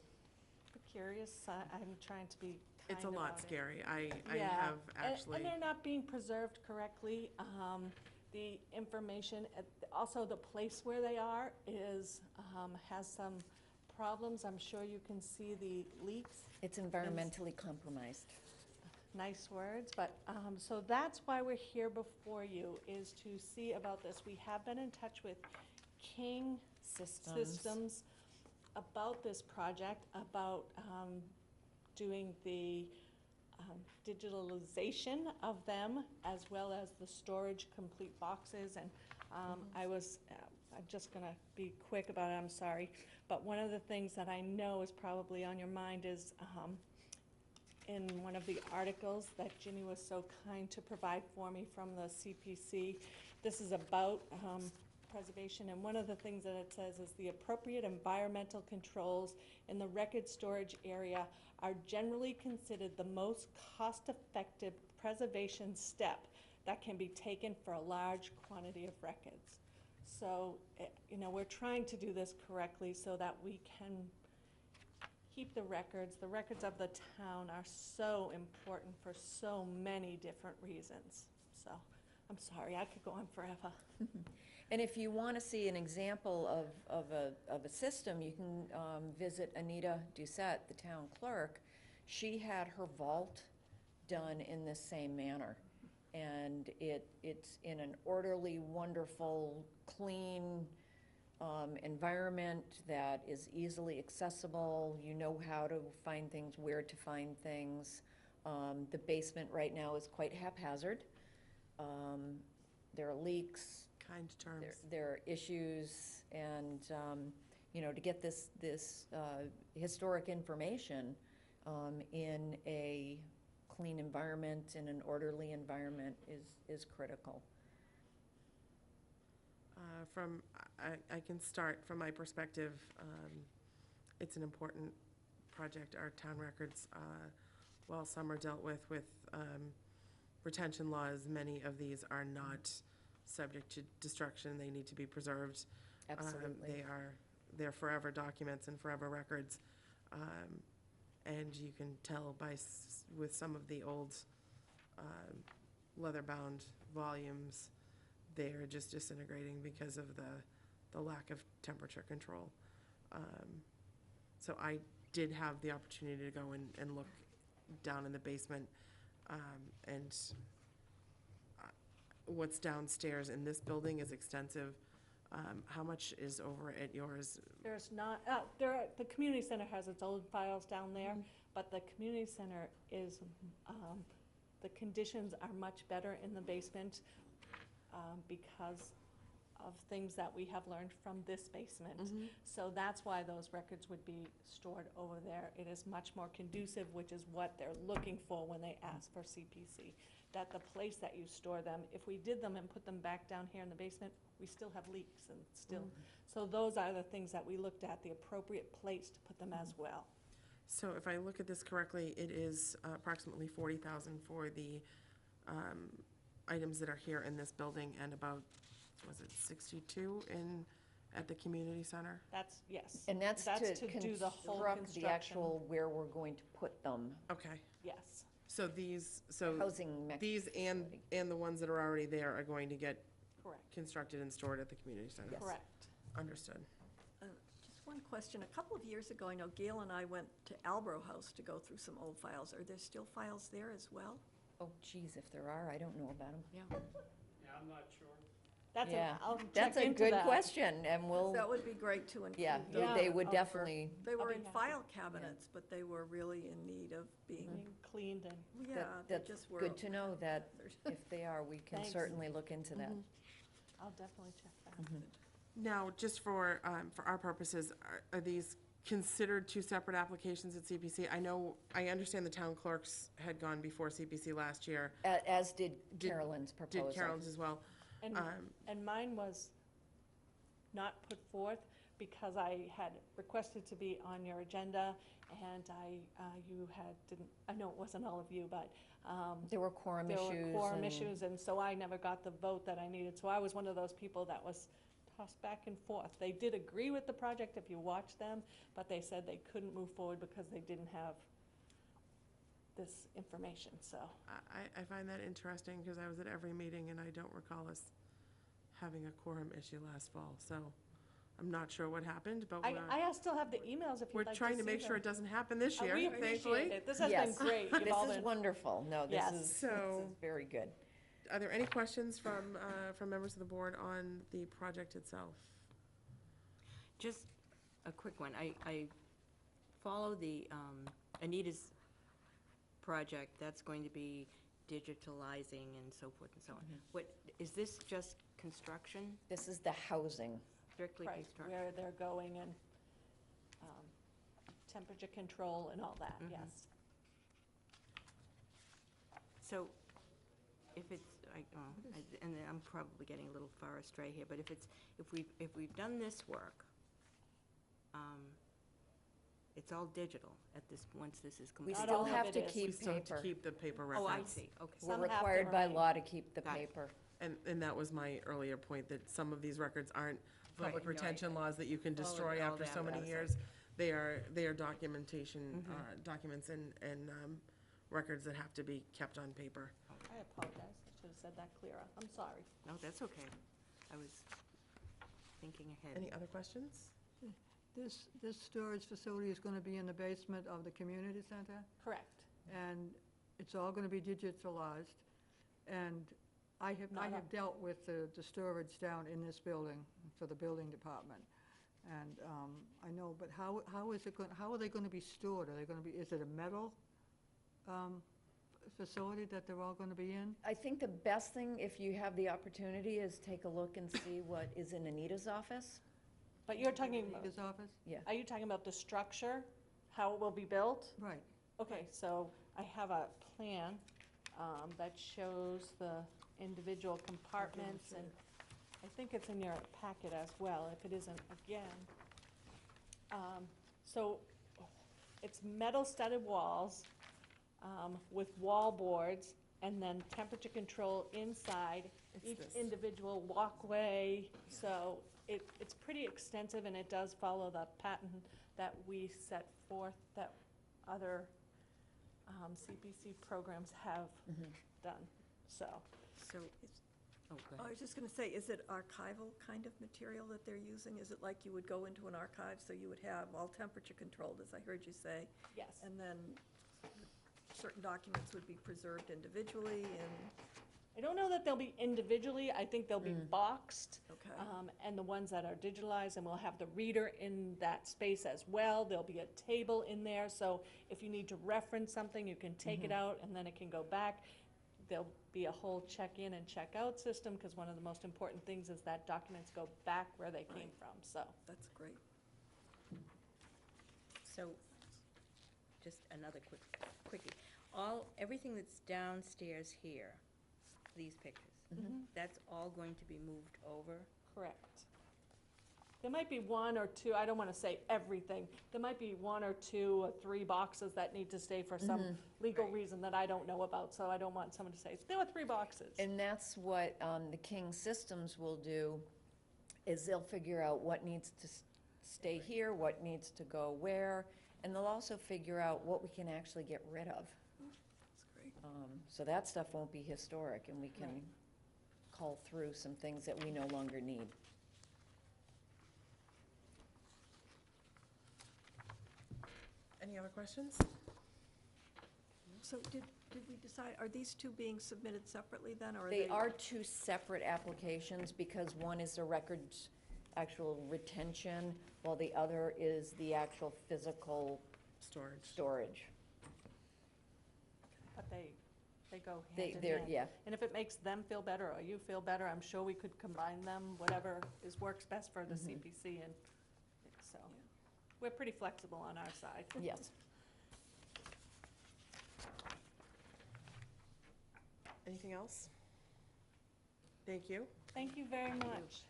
precarious. I'm trying to be kind It's a about lot it. scary. I Yeah, have actually, And they're not being preserved correctly. The information, also the place where they are is, has some problems. I'm sure you can see the leaks. It's environmentally compromised. nice words, but, so that's why we're here before you, is to see about this. We have been in touch with King Systems about this project, about doing the digitalization of them, as well as the storage complete boxes. And I'm just gonna be quick about it, I'm sorry. But one of the things that I know is probably on your mind is in one of the articles that Ginny was so kind to provide for me from the CPC. This is about preservation, and one of the things that it says is the appropriate environmental controls in the record storage area are generally considered the most cost-effective preservation step that can be taken for a large quantity of records. So, you know, we're trying to do this correctly so that we can keep the records. The records of the town are so important for so many different reasons. So, I'm sorry, I could go on forever. And if you want to see an example of a system, you can visit Anitas Project, the town clerk. She had her vault done in this same manner. And it's in an orderly, wonderful, clean environment that is easily accessible. You know how to find things, where to find things. The basement right now is quite haphazard. There are leaks. Kind terms. There are issues, and you know, to get this historic information in a clean environment, in an orderly environment, is critical. I can start from my perspective. It's an important project. Our town records, while some are dealt with retention laws, many of these are not subject to destruction. They need to be preserved. Absolutely. They're forever documents and forever records. And you can tell with some of the old leather-bound volumes, they are just disintegrating because of the lack of temperature control. So I did have the opportunity to go and look down in the basement, and what's downstairs in this building is extensive. How much is over at yours? There's not, the community center has its own files down there, but the community center is, the conditions are much better in the basement because of things that we have learned from this basement. So that's why those records would be stored over there. It is much more conducive, which is what they're looking for when they ask for CPC. That the place that you store them, if we did them and put them back down here in the basement, we still have leaks and still. So those are the things that we looked at, the appropriate place to put them as well. So if I look at this correctly, it is approximately $40,000 for the items that are here in this building, and about, was it 62 at the community center? That's, yes. And that's to do the whole construct the construction. actual where we're going to put them, Okay. Yes. So these, housing mechanism. these and the ones that are already there are going to get Correct. constructed and stored at the community center? Yes. Correct. Understood. Just one question. A couple of years ago, I know Gail and I went to Albro House to go through some old files. Are there still files there as well? Oh, geez, if there are, I don't know about them. Yeah, I'm not sure. That's Yeah, I'll that's check a into good that. question, and we'll, That would be great to include. yeah, those. they would I'll- definitely, They were I'll be in happy. file cabinets, but they were really in need of being, Being cleaned and, yeah, they that's just were. good to know that if they are, we can Thanks. certainly look into that. I'll definitely check that. Now, just for our purposes, are these considered two separate applications at CPC? I understand the town clerks had gone before CPC last year. As did Did- Carolyn's proposal. Did Carolyn's as well? And mine was not put forth because I had requested to be on your agenda, and I know it wasn't all of you, but There were quorum there issues. were quorum and- issues, and so I never got the vote that I needed. So I was one of those people that was tossed back and forth. They did agree with the project if you watch them, but they said they couldn't move forward because they didn't have this information, so. I find that interesting because I was at every meeting and I don't recall us having a quorum issue last fall. So I'm not sure what happened, but I still have the emails if we're you'd like to see trying to make sure them. it doesn't happen this year, We thankfully. appreciate it. This has been Yes. great. You've all This is been, wonderful. No, Yes. this is So- very good. Are there any questions from members of the board on the project itself? Just a quick one. I follow the Anitas Project. That's going to be digitalizing and so forth and so on. What, is this just construction, This is the housing. strictly right, construction? where they're going and temperature control and all that, Mhm. yes. So if it's, and then I'm probably getting a little far astray here, but if we've done this work, it's all digital at this, once this is We complete. Not still all of have it to is. We keep still have to paper. keep the paper Oh, records. I see, okay. We're Some have to required by remain. law to keep the Got it. paper. And that was my earlier point, that some of these records aren't Right, public no, I- retention laws that you can All of- destroy all after that, so many that's years. They are documentation, Mhm. documents and records that have to be kept on paper. I apologize. I should have said that clearer. I'm sorry. No, that's okay. I was thinking ahead. Any other questions? This storage facility is going to be in the basement of the community center, Correct. and it's all going to be digitalized. And I have dealt with the storage down in this building for the building department. And I know, but how are they going to be stored? Are they going to be, is it a metal facility that they're all going to be in? I think the best thing, if you have the opportunity, is take a look and see what is in Anita's office. But you're talking, His office? are you talking about the structure, how it will be built? Right. Okay, so I have a plan that shows the individual compartments, and I think it's in your packet as well, if it isn't, again. So it's metal studded walls with wall boards, and then temperature control inside each this. individual walkway. So it's pretty extensive, and it does follow the pattern that we set forth that other CPC programs have done, so. So, oh, go I ahead. was just going to say, is it archival kind of material that they're using? Is it like you would go into an archive, so you would have all temperature controlled, as I heard you say, Yes. and then certain documents would be preserved individually and, I don't know that they'll be individually, I think they'll be boxed. okay. And the ones that are digitalized, and we'll have the reader in that space as well. There'll be a table in there, so if you need to reference something, you can take it out, and then it can go back. There'll be a whole check-in and check-out system, because one of the most important things is that documents go back where they came from, so. That's great. So, just another quickie. Everything that's downstairs here, these pictures, that's all going to be moved over? Correct. There might be one or two, I don't want to say everything, there might be one or two or three boxes that need to stay for some legal Right. reason that I don't know about, so I don't want someone to say, there were 3 boxes. And that's what the King Systems will do, is they'll figure out what needs to stay here, what needs to go where, and they'll also figure out what we can actually get rid of. That's great. So that stuff won't be historic, and we can Right. cull through some things that we no longer need. Any other questions? So did we decide, are these two being submitted separately then, or are They are 2 separate applications, because one is the records, actual retention, while the other is the actual physical Storage. storage. But they go They- hand in they're, hand. yeah, And if it makes them feel better, or you feel better, I'm sure we could combine them, whatever works best for the CPC, and so. We're pretty flexible on our side. yes. Anything else? Thank you. Thank you very much.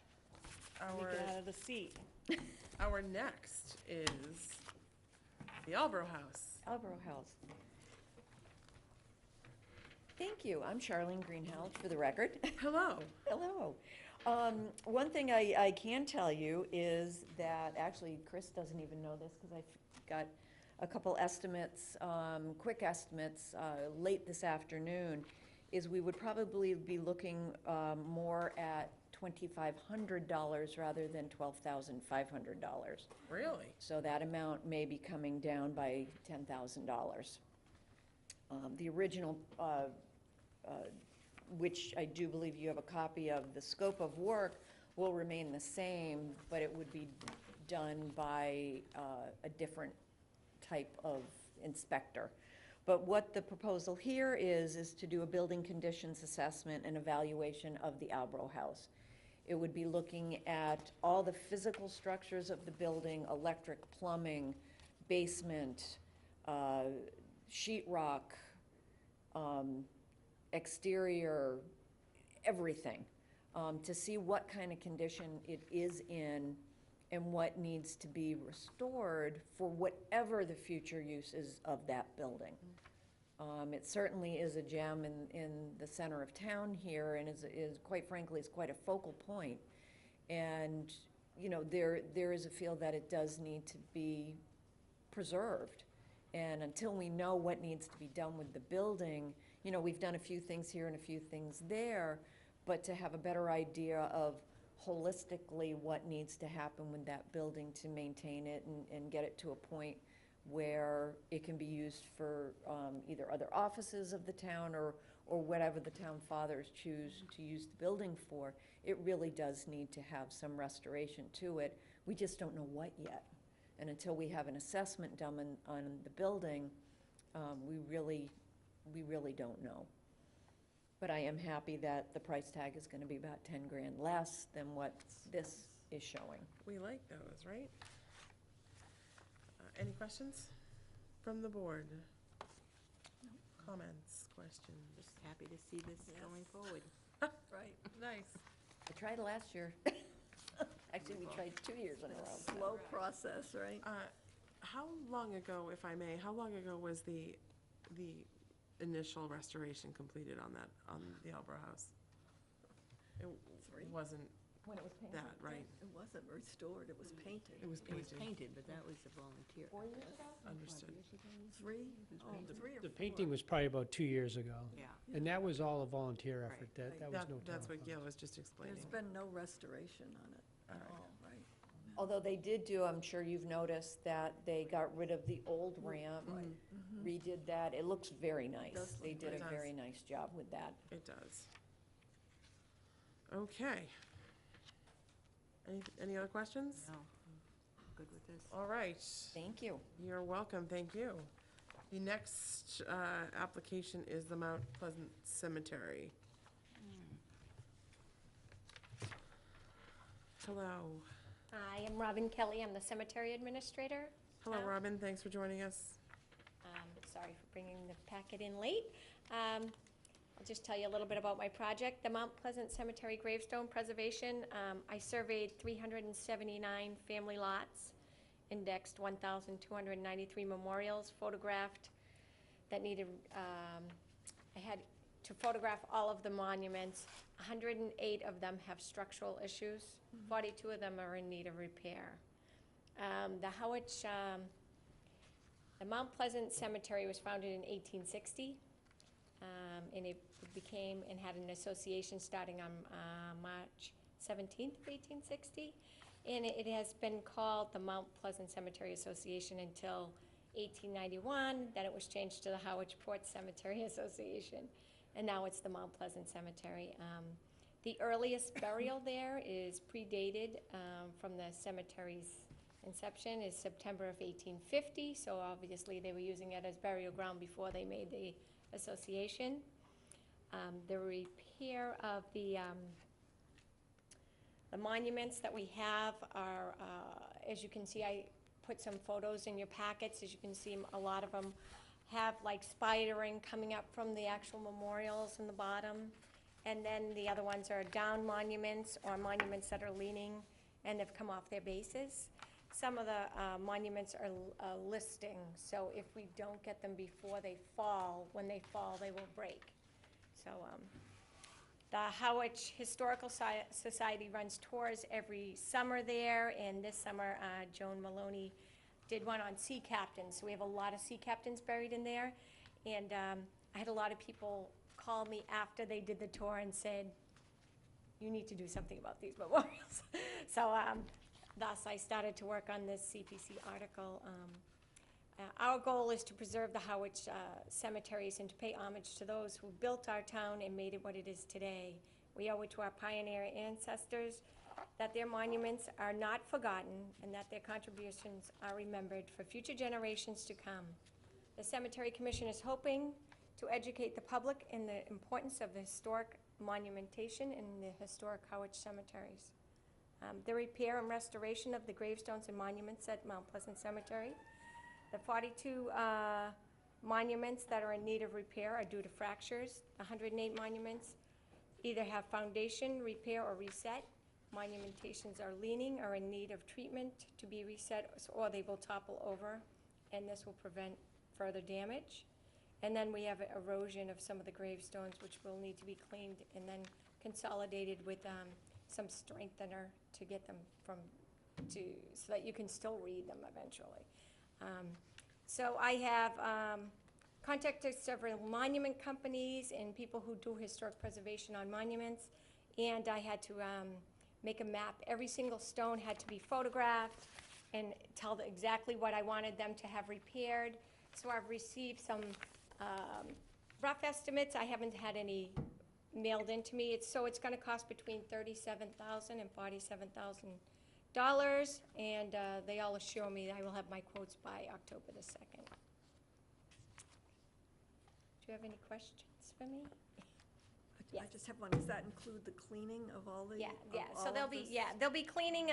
Our, Get out of the seat. our next is the Albro House. Albro House. Thank you. I'm Charlene Greenhouse, for the record. Hello. Hello. One thing I can tell you is that, actually, Chris doesn't even know this, because I got a couple estimates, quick estimates, late this afternoon, is we would probably be looking more at $2,500 rather than $12,500. Really? So that amount may be coming down by $10,000. The original, which I do believe you have a copy of, the scope of work will remain the same, but it would be done by a different type of inspector. But what the proposal here is to do a building conditions assessment and evaluation of the Albro House. It would be looking at all the physical structures of the building, electric, plumbing, basement, sheetrock, exterior, everything, to see what kind of condition it is in and what needs to be restored for whatever the future use is of that building. It certainly is a gem in the center of town here, and is quite frankly, is quite a focal point. And, you know, there is a feel that it does need to be preserved. And until we know what needs to be done with the building, you know, we've done a few things here and a few things there, but to have a better idea of holistically what needs to happen with that building to maintain it and get it to a point where it can be used for either other offices of the town or whatever the town fathers choose to use the building for, it really does need to have some restoration to it. We just don't know what yet. And until we have an assessment done on the building, we really don't know. But I am happy that the price tag is gonna be about 10 grand less than what this is showing. We like those, right? Any questions from the board? Comments, questions? Just happy to see this going forward. Right. Nice. I tried last year. Actually, we tried 2 years in a row. Slow process, right? How long ago, if I may, how long ago was the initial restoration completed on the Albro House? It wasn't When it was painted. that, right? It wasn't restored, it was painted. It was It was painted. painted, but that was a volunteer. 4 years ago? Understood. Three? Oh, 3 or The 4. painting was probably about 2 years ago. Yeah. And that was all a volunteer Right, effort. That was no town That's what funds. Gail was just explaining. There's been no restoration on it All at right. all, right? Although they did do, I'm sure you've noticed, that they got rid of the old ramp, redid that. It looks very nice. does They look did nice. a very nice job with that. It does. Okay. Any other questions? No, I'm good with this. All right. Thank you. You're welcome, thank you. The next application is the Mount Pleasant Cemetery. Hello. I am Robin Kelly. I'm the cemetery administrator. Hello, Town. Robin, thanks for joining us. Sorry for bringing the packet in late. I'll just tell you a little bit about my project, the Mount Pleasant Cemetery Gravestone Preservation. I surveyed 379 family lots, indexed 1,293 memorials, photographed that needed, I had to photograph all of the monuments. 108 of them have structural issues. 42 of them are in need of repair. The Harwich, the Mount Pleasant Cemetery was founded in 1860, and it became and had an association starting on March 17th of 1860. And it has been called the Mount Pleasant Cemetery Association until 1891. Then it was changed to the Harwich Port Cemetery Association, and now it's the Mount Pleasant Cemetery. The earliest burial there is predated from the cemetery's inception is September of 1850, so obviously they were using it as burial ground before they made the association. The repair of the monuments that we have are, as you can see, I put some photos in your packets. As you can see, a lot of them have like spidering coming up from the actual memorials in the bottom. And then the other ones are down monuments or monuments that are leaning and have come off their bases. Some of the monuments are listing, so if we don't get them before they fall, when they fall, they will break. So the Harwich Historical Society runs tours every summer there, and this summer Joan Maloney did one on sea captains. So we have a lot of sea captains buried in there, and I had a lot of people call me after they did the tour and said, you need to do something about these memorials. So thus, I started to work on this CPC article. Our goal is to preserve the Harwich cemeteries and to pay homage to those who built our town and made it what it is today. We owe it to our pioneer ancestors that their monuments are not forgotten and that their contributions are remembered for future generations to come. The Cemetery Commission is hoping to educate the public in the importance of the historic monumentation in the historic Harwich cemeteries. The repair and restoration of the gravestones and monuments at Mount Pleasant Cemetery. The 42 monuments that are in need of repair are due to fractures. 108 monuments either have foundation, repair, or reset. Monumentations are leaning or in need of treatment to be reset, or they will topple over, and this will prevent further damage. And then we have erosion of some of the gravestones, which will need to be cleaned and then consolidated with some strengthener to get them so that you can still read them eventually. So I have contacted several monument companies and people who do historic preservation on monuments, and I had to make a map. Every single stone had to be photographed and tell exactly what I wanted them to have repaired. So I've received some rough estimates. I haven't had any mailed in to me. So it's going to cost between $37,000 and $47,000, and they all assure me that I will have my quotes by October the 2nd. Do you have any questions for me? I just have one. Does that include the cleaning of all the? Yeah. of So all of this? they'll be cleaning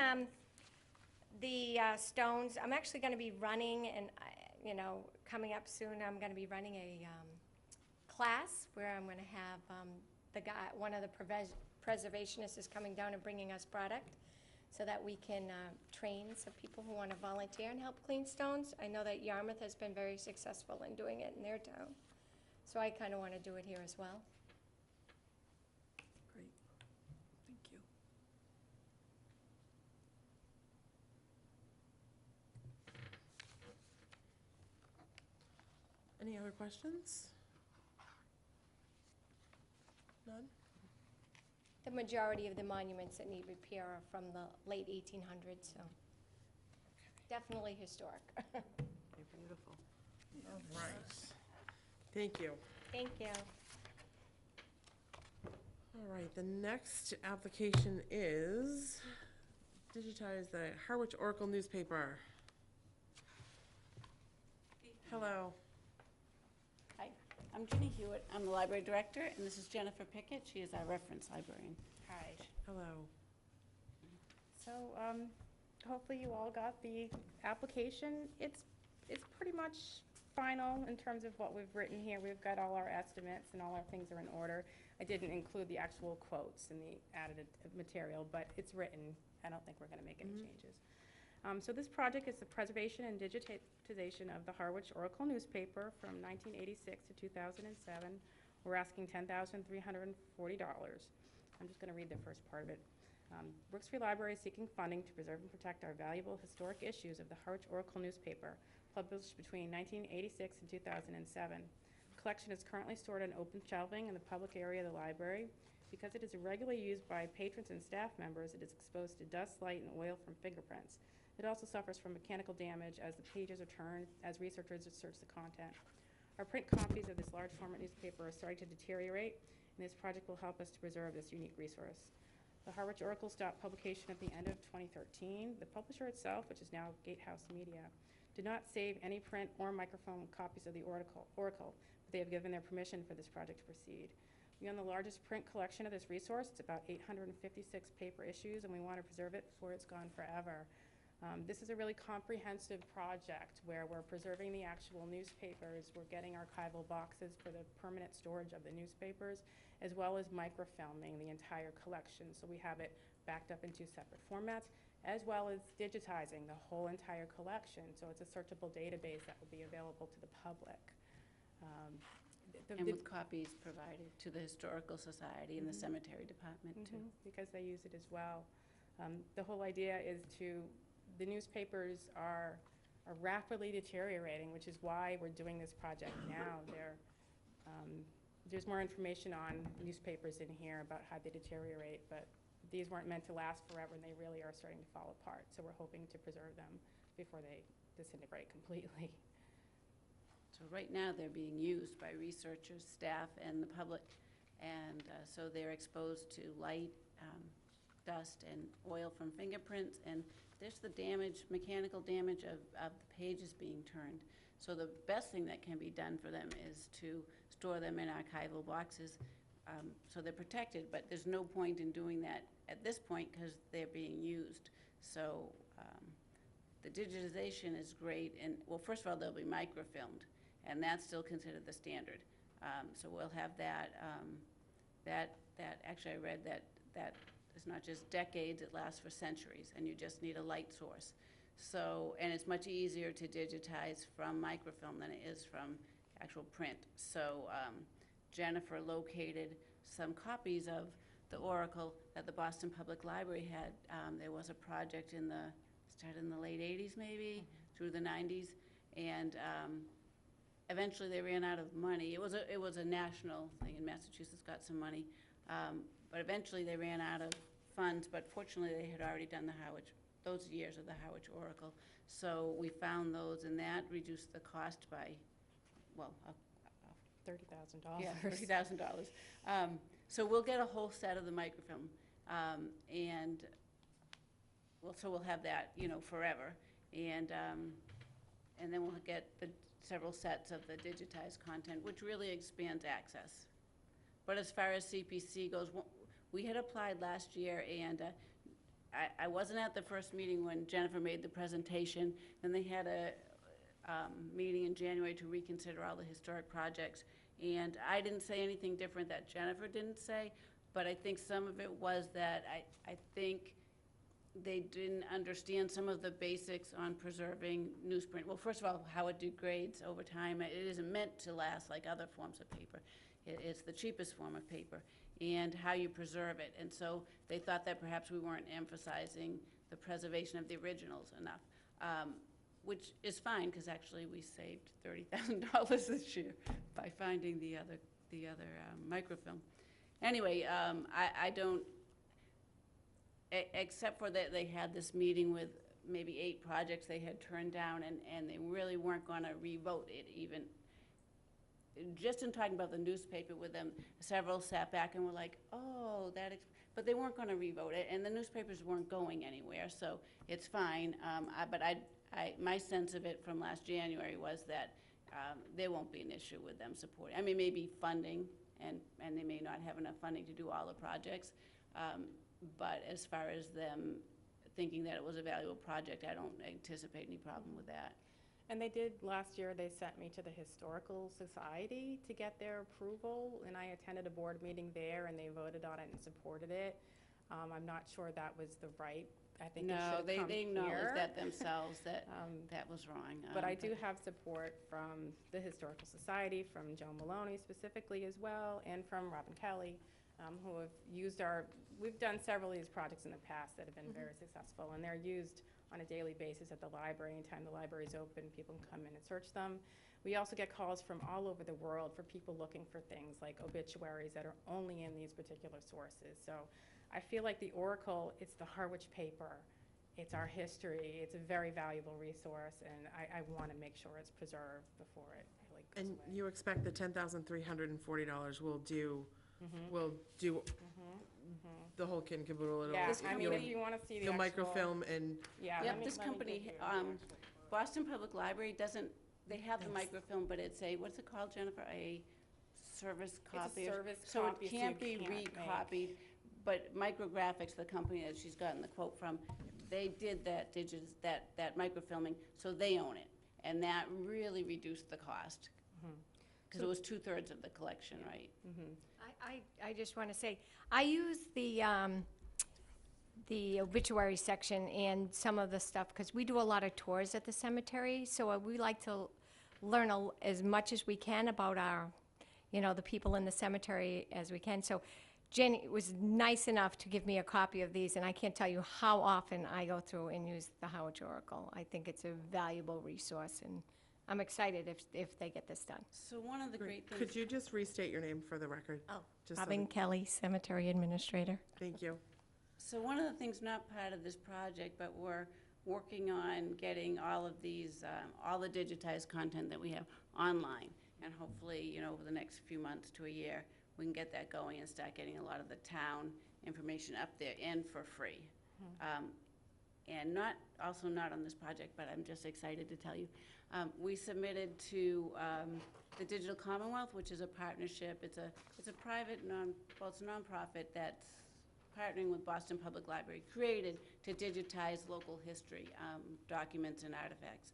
the stones. I'm actually going to be running, and coming up soon, I'm going to be running a class where I'm going to have one of the preservationists is coming down and bringing us product, so that we can train some people who want to volunteer and help clean stones. I know that Yarmouth has been very successful in doing it in their town, so I kind of want to do it here as well. Great. Thank you. Any other questions? None? The majority of the monuments that need repair are from the late 1800s, so definitely historic. They're beautiful. All right. Thank you. Thank you. All right, the next application is digitize the Harwich Oracle newspaper. Hello. Hi, I'm Ginny Hewitt. I'm the library director, and this is Jennifer Pickett. She is our reference librarian. Hi. Hello. So, hopefully you all got the application. It's pretty much final in terms of what we've written here. We've got all our estimates and all our things are in order. I didn't include the actual quotes in the added material, but it's written. I don't think we're going to make any changes. So this project is the preservation and digitization of the Harwich Oracle newspaper from 1986 to 2007. We're asking $10,340. I'm just going to read the first part of it. Brooks Free Library is seeking funding to preserve and protect our valuable historic issues of the Harwich Oracle newspaper, published between 1986 and 2007. The collection is currently stored on open shelving in the public area of the library. Because it is regularly used by patrons and staff members, it is exposed to dust, light, and oil from fingerprints. It also suffers from mechanical damage as the pages are turned as researchers search the content. Our print copies of this large format newspaper are starting to deteriorate, and this project will help us to preserve this unique resource. The Harwich Oracle stopped publication at the end of 2013. The publisher itself, which is now Gatehouse Media, did not save any print or microfilm copies of the Oracle, but they have given their permission for this project to proceed. We own the largest print collection of this resource. It's about 856 paper issues, and we want to preserve it before it's gone forever. This is a really comprehensive project where we're preserving the actual newspapers. We're getting archival boxes for the permanent storage of the newspapers, as well as microfilming the entire collection. So we have it backed up in 2 separate formats, as well as digitizing the whole entire collection. So it's a searchable database that will be available to the public. And with copies provided to the Historical Society and the Cemetery Department, too. Because they use it as well. The whole idea is the newspapers are rapidly deteriorating, which is why we're doing this project now. there's more information on newspapers in here about how they deteriorate, but these weren't meant to last forever, and they really are starting to fall apart. So we're hoping to preserve them before they disintegrate completely. So right now, they're being used by researchers, staff, and the public, and so they're exposed to light, dust, and oil from fingerprints, and there's the damage, mechanical damage of the pages being turned. So the best thing that can be done for them is to store them in archival boxes, so they're protected, but there's no point in doing that at this point because they're being used. So the digitization is great, and, well, first of all, they'll be microfilmed, and that's still considered the standard. So we'll have that, actually I read that it's not just decades, it lasts for centuries, and you just need a light source. So, and it's much easier to digitize from microfilm than it is from actual print. So Jennifer located some copies of the Oracle that the Boston Public Library had. There was a project started in the late 80s maybe, through the 90s, and eventually they ran out of money. It was a national thing, and Massachusetts got some money, but eventually they ran out of funds, but fortunately they had already done those years of the Harwich Oracle. So we found those, and that reduced the cost by, well, $30,000. yeah, $30,000. So we'll get a whole set of the microfilm, and so we'll have that, forever, and then we'll get the several sets of the digitized content, which really expands access. But as far as CPC goes, we had applied last year, and I wasn't at the first meeting when Jennifer made the presentation. Then they had a meeting in January to reconsider all the historic projects. And I didn't say anything different that Jennifer didn't say, but I think some of it was that I think they didn't understand some of the basics on preserving newsprint. Well, first of all, how it degrades over time. It isn't meant to last like other forms of paper. It's the cheapest form of paper, and how you preserve it. And so they thought that perhaps we weren't emphasizing the preservation of the originals enough, which is fine, because actually we saved $30,000 this year by finding the other microfilm. Anyway, I don't, except for that they had this meeting with maybe 8 projects they had turned down, and they really weren't going to revote it even. Just in talking about the newspaper with them, several sat back and were like, oh, but they weren't going to revote it, and the newspapers weren't going anywhere, so it's fine. But my sense of it from last January was that there won't be an issue with them supporting. I mean, maybe funding, and they may not have enough funding to do all the projects, but as far as them thinking that it was a valuable project, I don't anticipate any problem with that. And they did, last year, they sent me to the Historical Society to get their approval, and I attended a board meeting there, and they voted on it and supported it. I'm not sure that was the right, I think it should have come here. No, they acknowledged that themselves, that that was wrong. But I do have support from the Historical Society, from Joe Maloney specifically as well, and from Robin Kelly, who have used we've done several of these projects in the past that have been very successful, and they're used on a daily basis at the library. Anytime the library is open, people can come in and search them. We also get calls from all over the world for people looking for things like obituaries that are only in these particular sources. So I feel like the Oracle, it's the Harwich paper, it's our history, it's a very valuable resource, and I want to make sure it's preserved before it really goes away. And you expect the $10,340 will do the whole kit and caboodle? It'll- Yeah, I mean, you'll- if you want to see the you'll actual. microfilm and, Yeah. Yep, let this me give company, you the actual. Boston Public Library they have the microfilm, but it's what's it called, Jennifer? A service copy? service So copy, it so can't you be can't make- recopied, but Micrographics, the company that she's gotten the quote from, they did that microfilming, so they own it. And that really reduced the cost, because it was 2/3 of the collection, right? I just want to say, I use the obituary section and some of the stuff, because we do a lot of tours at the cemetery, so we like to learn as much as we can about our, the people in the cemetery as we can. So Jenny was nice enough to give me a copy of these, and I can't tell you how often I go through and use the Harwich Oracle. I think it's a valuable resource, and I'm excited if they get this done. So one of the great things. Could you just restate your name for the record? Oh, Just so Robin that- Kelly, Cemetery Administrator. Thank you. So one of the things not part of this project, but we're working on getting all of these, all the digitized content that we have online. And hopefully, you know, over the next few months to a year, we can get that going and start getting a lot of the town information up there and for free. And also not on this project, but I'm just excited to tell you. We submitted to the Digital Commonwealth, which is a partnership. It's a private it's a nonprofit that's partnering with Boston Public Library, created to digitize local history documents and artifacts.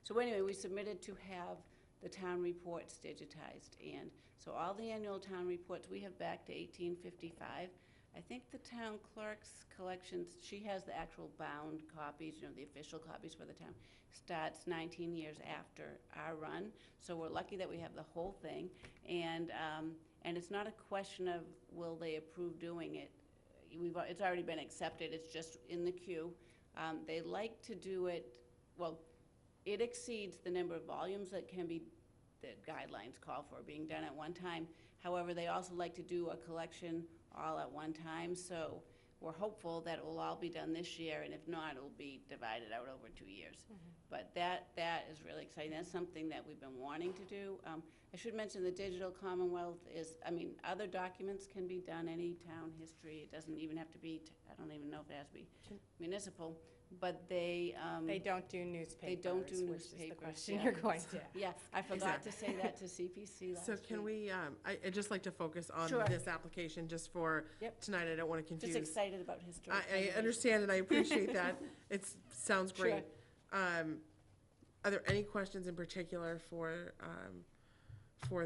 So anyway, we submitted to have the town reports digitized, and so all the annual town reports we have back to 1855. I think the town clerk's collections, she has the actual bound copies, you know, the official copies for the town, starts 19 years after our run. So we're lucky that we have the whole thing, and it's not a question of will they approve doing it. It's already been accepted. It's just in the queue. They like to do it. Well, it exceeds the number of volumes that guidelines call for being done at one time. However, they also like to do a collection all at one time, so we're hopeful that it will all be done this year, and if not, it will be divided out over 2 years. But that is really exciting. That's something that we've been wanting to do. I should mention the Digital Commonwealth is, other documents can be done, any town history. It doesn't even have to be, I don't even know if it has to be municipal, but they don't do newspapers. do Which newspapers, is the question yeah. you're going to ask. Yeah, I forgot to say that to CPC last So week. can we, I'd just like to focus on Sure. this application just for Yep. tonight. I don't want to confuse. Just excited about history. I understand and I appreciate that. It sounds great. Are there any questions in particular for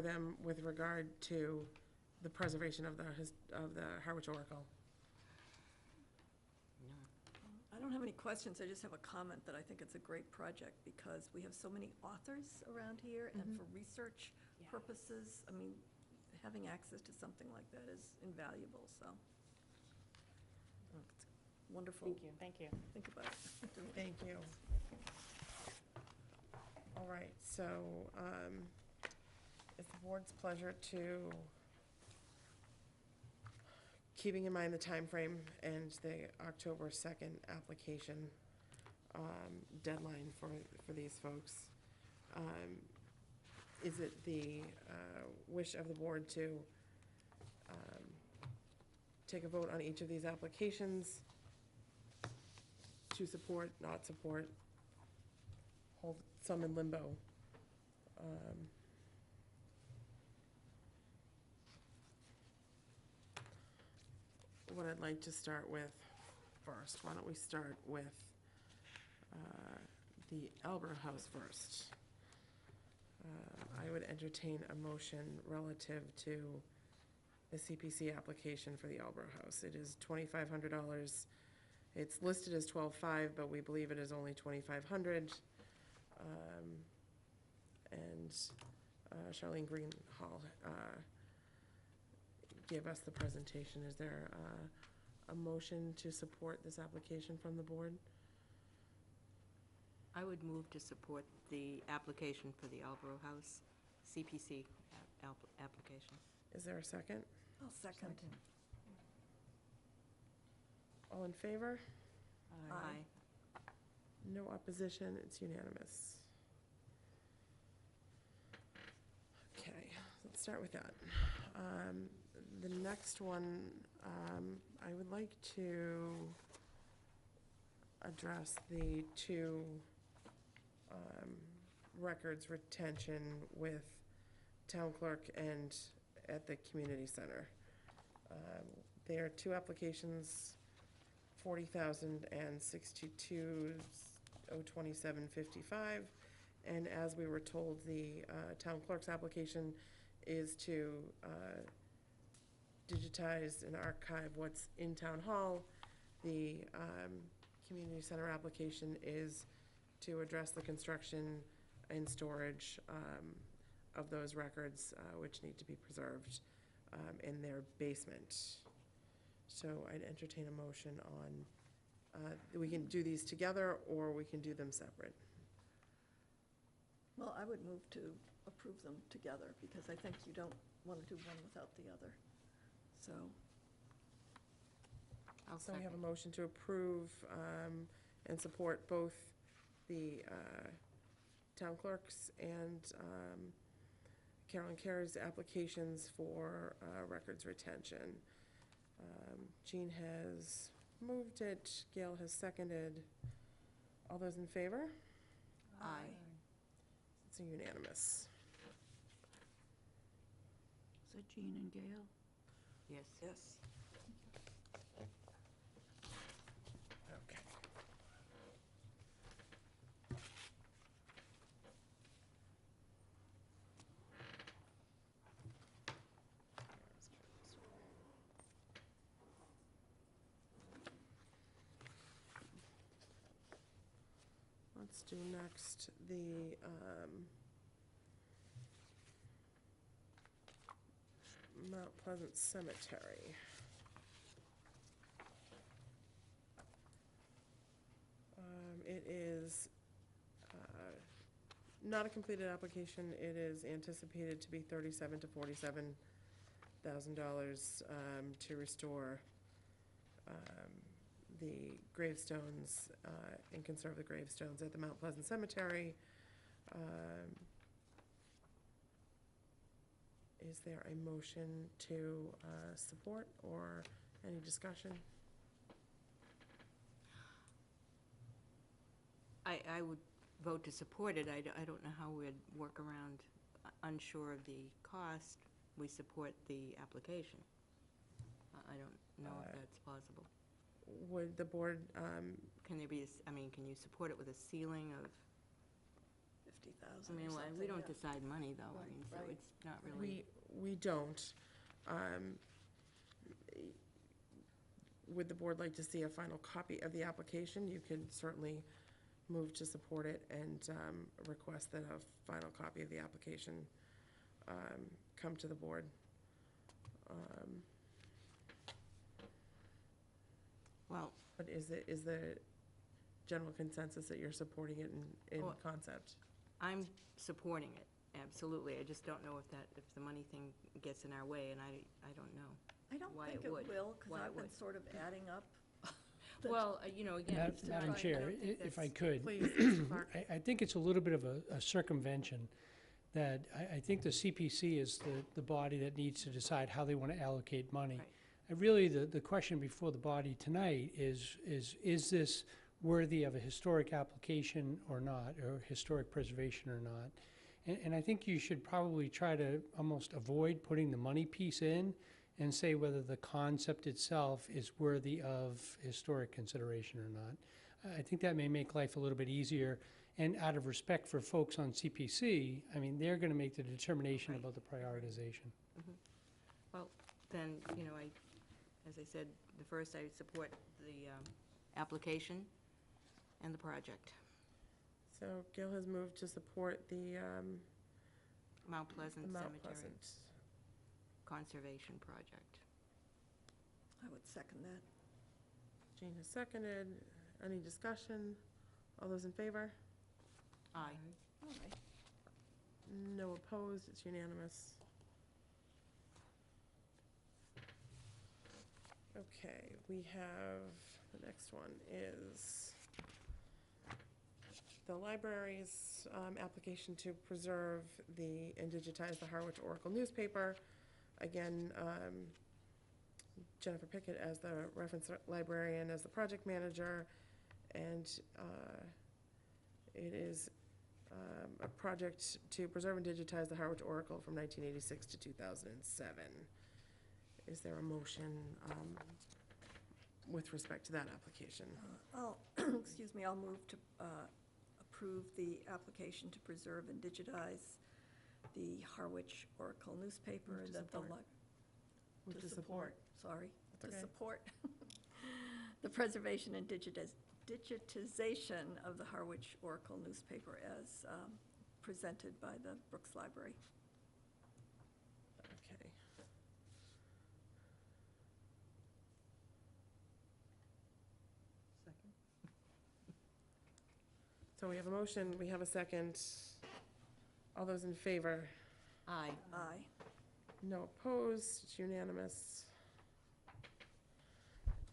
them with regard to the preservation of the Harwich Oracle? I don't have any questions, I just have a comment that I think it's a great project because we have so many authors around here, and for research Yeah. purposes, having access to something like that is invaluable, so. It's wonderful. Thank you. Thank you. Think about it. Thank you. All right, so it's the board's pleasure to, keeping in mind the time frame and the October 2nd application deadline for these folks, is it the wish of the board to take a vote on each of these applications, to support, not support, hold some in limbo? What I'd like to start with first, why don't we start with the Albro House first? I would entertain a motion relative to the CPC application for the Albro House. It is $2,500. It's listed as $12,500, but we believe it is only $2,500. And Charlene Greenhall gave us the presentation. Is there a motion to support this application from the board? I would move to support the application for the Albro House CPC application. Is there a second? I'll second. All in favor? Aye. No opposition, it's unanimous. Okay, let's start with that. The next one, I would like to address the two records retention with town clerk and at the community center. There are two applications, 40,000 and 62,027.55. And as we were told, the town clerk's application is to digitize and archive what's in town hall. The community center application is to address the construction and storage of those records, which need to be preserved in their basement. So I'd entertain a motion on We can do these together, or we can do them separate. Well, I would move to approve them together, because I think you don't want to do one without the other. So, I'll So we have a second. motion to approve and support both the town clerk's and Carolyn Carey's applications for records retention. Jean has moved it, Gail has seconded. All those in favor? aye. It's unanimous. So Jean and Gail? Yes. Yes. Okay. Let's do next the Mount Pleasant Cemetery. It is not a completed application. It is anticipated to be $37,000 to $47,000 to restore the gravestones and conserve the gravestones at the Mount Pleasant Cemetery. Is there a motion to support or any discussion? I would vote to support it. I don't know how we'd work around, unsure of the cost, we support the application. I don't know if that's possible. Would the board, Can there be, can you support it with a ceiling of, 50,000 I mean, or well, something. we don't yeah. decide money, though, I Right, mean, so right. it's not really. we don't. Would the board like to see a final copy of the application? You could certainly move to support it and request that a final copy of the application come to the board. Well, But is the general consensus that you're supporting it in Well- concept? I'm supporting it, absolutely. I just don't know if the money thing gets in our way, and I don't know. I don't why think it it would. will, because Why it I've been would. sort of adding up. the- Well, again, it's not. Madam I Chair, don't think if I that's- could, Please, Mr. Clark. I think it's a little bit of a circumvention, that I think the CPC is the body that needs to decide how they want to allocate money. Right. Really, the question before the body tonight is this worthy of a historic application or not, or historic preservation or not? And I think you should probably try to almost avoid putting the money piece in and say whether the concept itself is worthy of historic consideration or not. I think that may make life a little bit easier. And out of respect for folks on CPC, I mean, they're going to make the determination Right. about the prioritization. Well, then, as I said, I support the application and the project. So Gail has moved to support the Mount Pleasant Mount Cemetery Pleasant. Conservation Project. I would second that. Jean has seconded. Any discussion? All those in favor? Aye. All right. No opposed, it's unanimous. Okay, we have, the next one is the library's application to preserve and digitize the Harwich Oracle newspaper. Again, Jennifer Pickett as the reference librarian, as the project manager, and it is a project to preserve and digitize the Harwich Oracle from 1986 to 2007. Is there a motion with respect to that application? Excuse me, I'll move to approve the application to preserve and digitize the Harwich Oracle newspaper. Move to that the support. li- Move To support, sorry, That's to okay. support the preservation and digitization of the Harwich Oracle newspaper as presented by the Brooks Library. Okay. Second. So we have a motion, we have a second. All those in favor? Aye. Aye. No opposed, it's unanimous.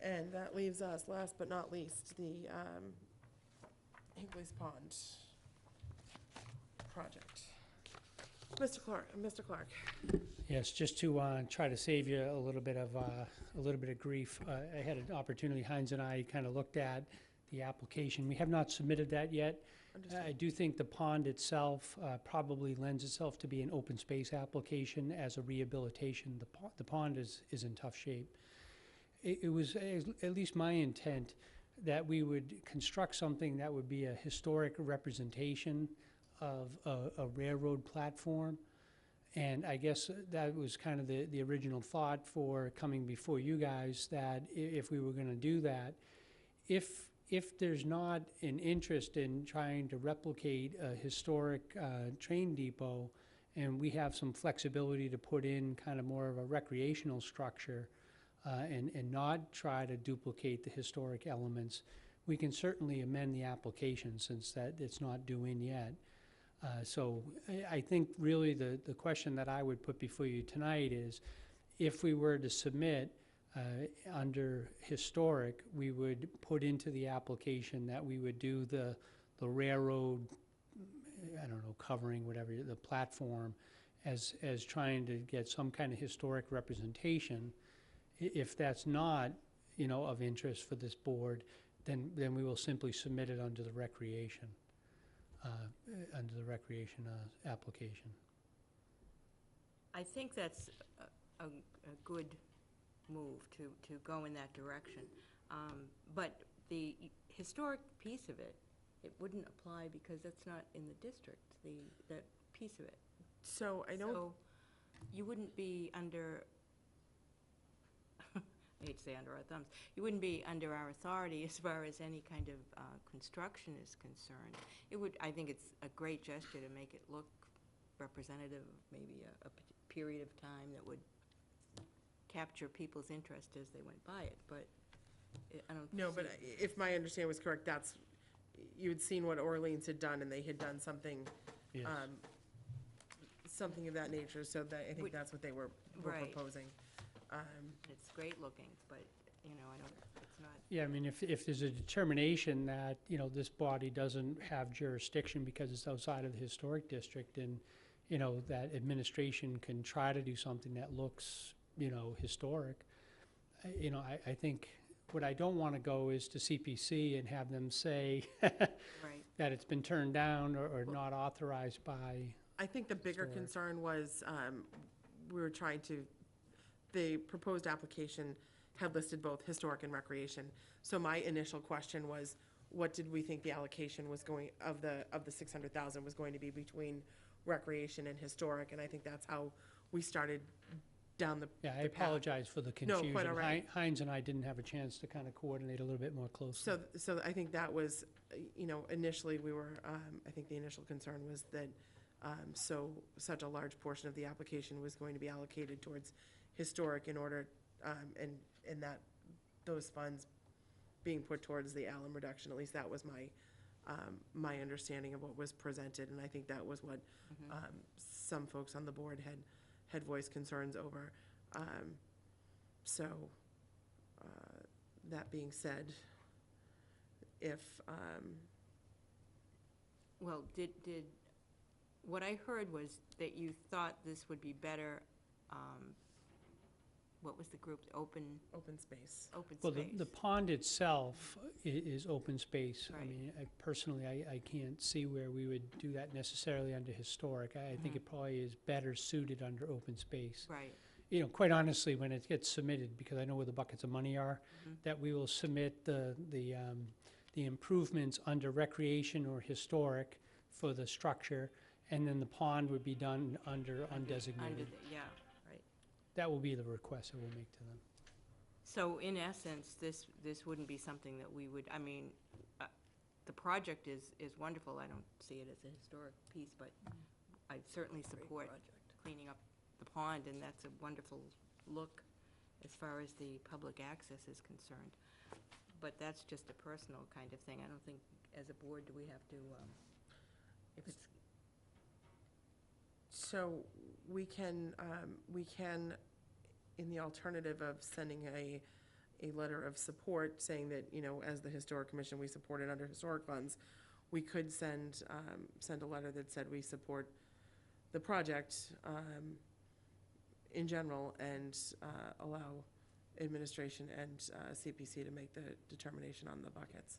And that leaves us, last but not least, the Hinckleys Pond project. Mr. Clark. Yes, just to try to save you a little bit of grief, I had an opportunity, Heinz and I kind of looked at the application. We have not submitted that yet. Understood. I do think the pond itself probably lends itself to be an open space application as a rehabilitation. The pond is in tough shape. It was at least my intent that we would construct something that would be a historic representation of a railroad platform. And I guess that was kind of the original thought for coming before you guys, that if we were going to do that, if there's not an interest in trying to replicate a historic train depot, and we have some flexibility to put in kind of more of a recreational structure and not try to duplicate the historic elements, we can certainly amend the application since that it's not due in yet. So I think really the question that I would put before you tonight is, if we were to submit under historic, we would put into the application that we would do the railroad, I don't know, covering, whatever, the platform, as trying to get some kind of historic representation. If that's not, of interest for this board, then we will simply submit it under the recreation, application. I think that's a good move to go in that direction. But the historic piece of it, it wouldn't apply because that's not in the district, that piece of it. So I don't, So you wouldn't be under, I hate to say under our thumbs, you wouldn't be under our authority as far as any kind of construction is concerned. I think it's a great gesture to make it look representative of maybe a period of time that would capture people's interest as they went by it, but I don't. no, but if my understanding was correct, you had seen what Orleans had done, and they had done something, Yes. something of that nature, so that, I think that's what they were Right. proposing. It's great looking, but, it's not. Yeah, I mean, if there's a determination that, this body doesn't have jurisdiction because it's outside of the historic district, and, that administration can try to do something that looks, historic, I think what I don't want to go is to CPC and have them say Right. that it's been turned down or not authorized by. I think the bigger Historic. concern was, we were trying to, the proposed application had listed both historic and recreation. So my initial question was, what did we think the allocation was going, of the 600,000 was going to be between recreation and historic? And I think that's how we started down the Yeah, I the path. apologize for the No, confusion. quite all right. Heinz and I didn't have a chance to kind of coordinate a little bit more closely. So I think that was, initially we were, I think the initial concern was that, such a large portion of the application was going to be allocated towards historic in order, and that those funds being put towards the alum reduction, at least that was my understanding of what was presented, and I think that was what some folks on the board had voiced concerns over. That being said, if, Well, what I heard was that you thought this would be better, what was the group's open space. Well, space? the pond itself is open space. I Right. mean, personally, I can't see where we would do that necessarily under historic. I think it probably is better suited under open space. Right, Quite honestly, when it gets submitted, because I know where the buckets of money are, that we will submit the improvements under recreation or historic for the structure, and then the pond would be done under undesignated. yeah, right. That will be the request that we'll make to them. So in essence, this wouldn't be something that we would, the project is wonderful. I don't see it as a historic piece, but I certainly support cleaning up the pond, and that's a wonderful look as far as the public access is concerned. But that's just a personal kind of thing. I don't think as a board, do we have to, if it's, So we can, in the alternative of sending a letter of support saying that, you know, as the Historic Commission, we support it under historic funds, we could send a letter that said we support the project in general and allow administration and CPC to make the determination on the buckets.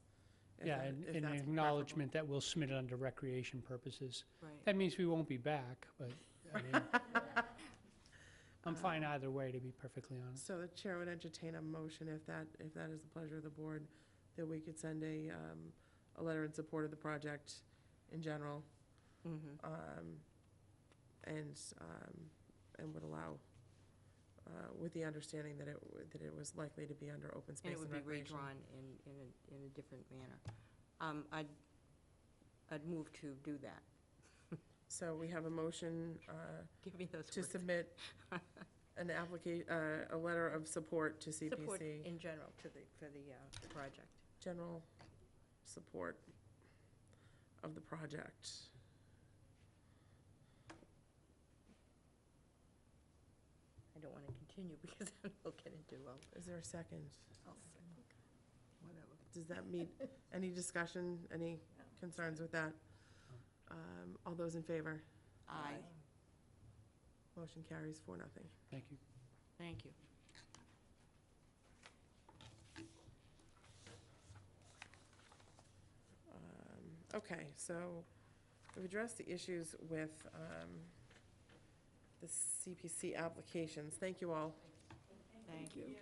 if Yeah, that- and if and an that's acknowledgement that we'll submit it under recreation purposes. right? That means we won't be back, but, I mean, I'm fine either way, to be perfectly honest. So the chair would entertain a motion if that is the pleasure of the board, that we could send a letter in support of the project in general, Mm-hmm. and would allow, with the understanding that it was likely to be under open And space it and would be recreation. redrawn in a different manner. I'd move to do that. So we have a motion Give me those to words. submit a letter of support to Support CPC, in general for the project. general support of the project. I don't want to continue because then we'll get into, Is there a second? Whatever. Does that meet, any discussion, any concerns with that? All those in favor? aye. Motion carries 4-0. Thank you. Thank you. Okay, so we've addressed the issues with the CPC applications. Thank you all. Thank you.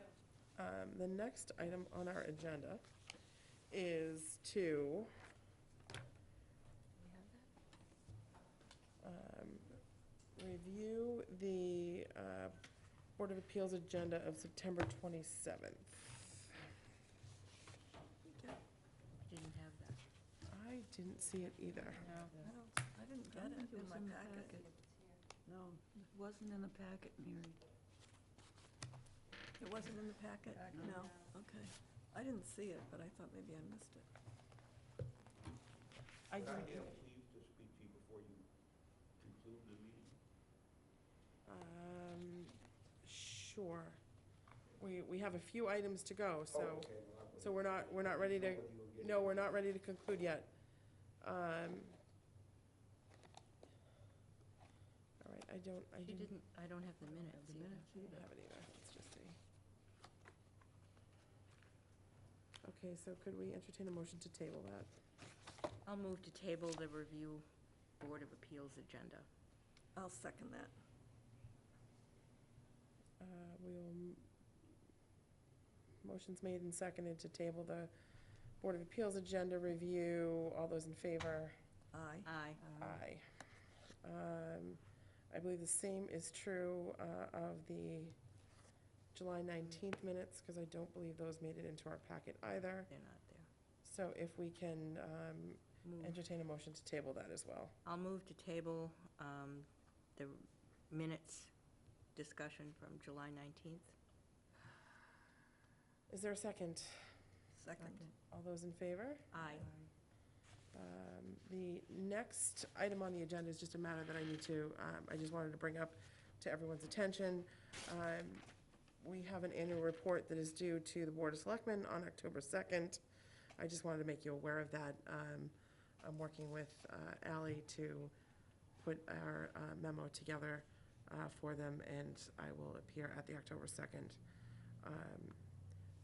The next item on our agenda is to review the Board of Appeals agenda of September 27th. Didn't have that. I didn't see it either. No. I didn't get it in my packet. No, it wasn't in the packet, Mary. It wasn't in the packet? No, okay. I didn't see it, but I thought maybe I missed it. I didn't. leave to speak to you before you conclude the meeting? Sure. We have a few items to go, so, Oh, okay, well, I'm so we're not ready to, no, we're not ready to conclude yet. All right, I She didn't didn't, I don't have the minutes either. have it either. Let's just see. Okay, so could we entertain a motion to table that? I'll move to table the review Board of Appeals agenda. I'll second that. Motion's made and seconded to table the Board of Appeals agenda review. All those in favor? Aye. Aye. Aye. I believe the same is true of the July 19th minutes, because I don't believe those made it into our packet either. They're not there. So if we can Move. entertain a motion to table that as well. I'll move to table the minutes discussion from July 19th. Is there a second? Second. All those in favor? Aye. The next item on the agenda is just a matter that I need to, I just wanted to bring up to everyone's attention. We have an annual report that is due to the Board of Selectmen on October 2nd. I just wanted to make you aware of that. I'm working with Ally to put our memo together for them, and I will appear at the October 2nd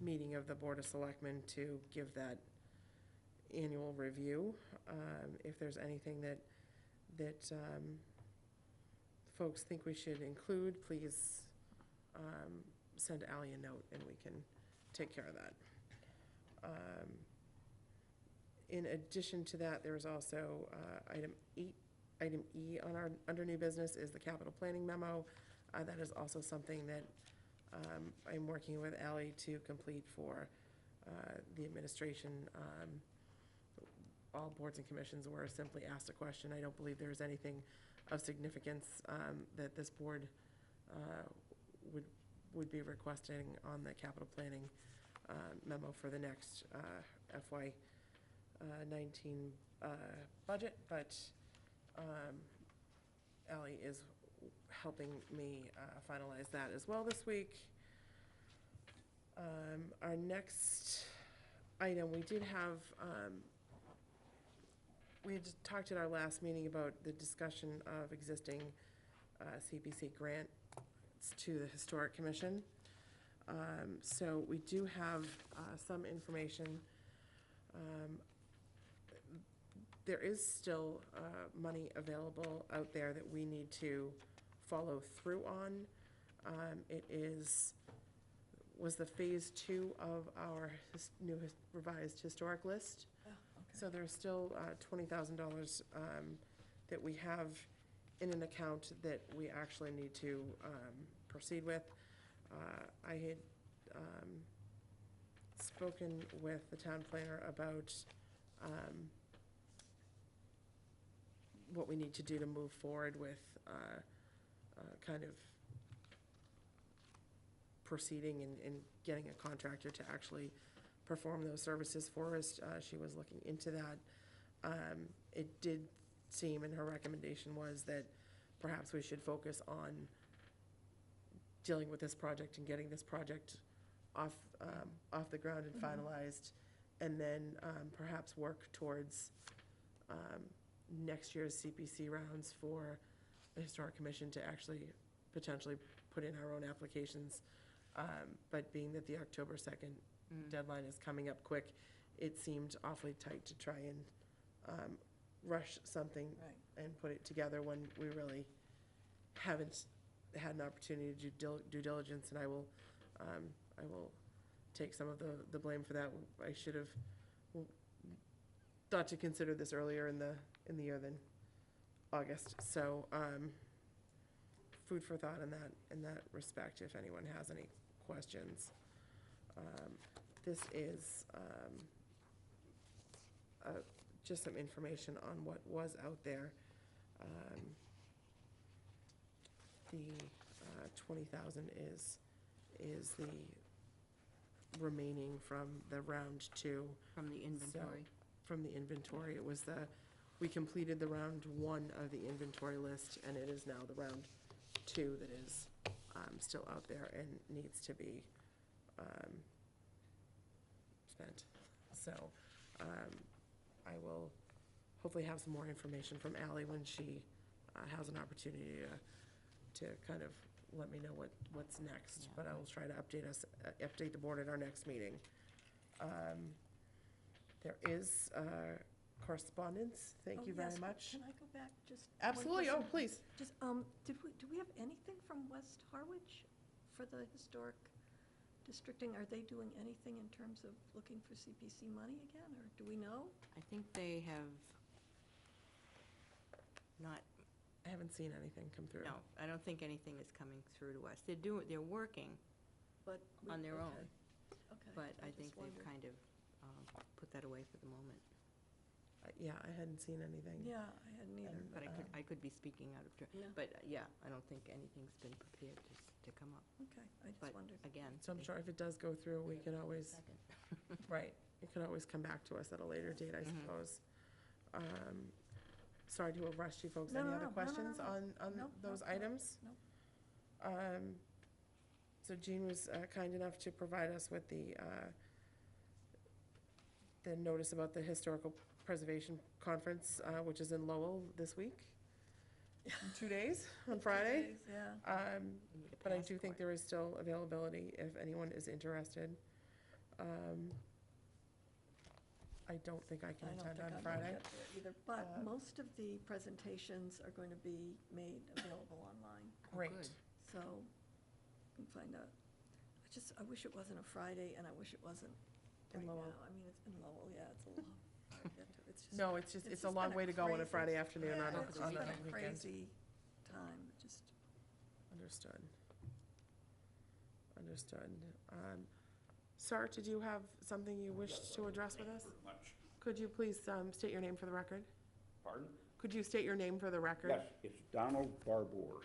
meeting of the Board of Selectmen to give that annual review. If there's anything that folks think we should include, please send Ally a note and we can take care of that. In addition to that, there is also item E on our, under new business is the capital planning memo. That is also something that I'm working with Ally to complete for the administration. All boards and commissions were simply asked a question. I don't believe there is anything of significance that this board would be requesting on the capital planning memo for the next FY 19 budget, but Ally is helping me finalize that as well this week. Our next item, we did have, we had talked at our last meeting about the discussion of existing CPC grants to the Historic Commission. So we do have some information. There is still money available out there that we need to follow through on. It was the phase 2 of our new revised historic list. So there's still $20,000 that we have in an account that we actually need to proceed with. I had spoken with the town planner about what we need to do to move forward with kind of proceeding and getting a contractor to actually perform those services for us. She was looking into that. It did seem, and her recommendation was that perhaps we should focus on dealing with this project and getting this project off the ground and finalized, and then perhaps work towards next year's CPC rounds for the Historic Commission to actually potentially put in our own applications. But being that the October 2nd deadline is coming up quick, it seemed awfully tight to try and rush something and put it together when we really haven't had an opportunity to do due diligence, and I will take some of the blame for that. I should have thought to consider this earlier in the year than August. So food for thought in that respect, if anyone has any questions. This is just some information on what was out there. The 20,000 is the remaining from the round 2. From the inventory. From the inventory, it was we completed the round 1 of the inventory list, and it is now the round 2 that is still out there and needs to be spent. So I will hopefully have some more information from Ally when she has an opportunity to kind of let me know what's next. Yeah. But I will try to update the board at our next meeting. There is correspondence. Thank you very much. Can I go back just? one Absolutely. Oh, question? please. Just, do we have anything from West Harwich for the historic districting? Are they doing anything in terms of looking for CPC money again, or do we know? I think they have not, I haven't seen anything come through. no, I don't think anything is coming through to us. They're working But on their own, Okay. but I just think they've wondered. kind of put that away for the moment. Yeah, I hadn't seen anything. Yeah, I hadn't either. But I could be speaking out of turn. No. But, yeah, I don't think anything's been prepared to come up. Okay, I just But wondered. again. So I'm sure if it does go through, we can always, Second. right, it could always come back to us at a later date, I Mhm. suppose. Sorry to have rushed you folks. No, Any no, other no, no, no, questions no. on No, those no, items? no. So Jean was kind enough to provide us with the notice about the Historical Preservation Conference, which is in Lowell this week, in 2 days, on Friday. Yeah. We need a But I do think passport. there is still availability if anyone is interested. I don't think I can I don't attend think on I'm Friday. gonna get there either, but Uh, most of the presentations are going to be made available online, Great. good. so you can find out. I wish it wasn't a Friday, and I wish it wasn't In right now. Lowell. I mean, it's in Lowell, yeah, it's a little hard to get to. It's just. No, it's a just long been way to go on a crazy- Friday afternoon Yeah, on a it's just been a weekend. crazy time, just. Understood. Sir, did you have something you wished to address with us? Very much. Could you please state your name for the record? Pardon? Could you state your name for the record? Yes, it's Donald Barbour.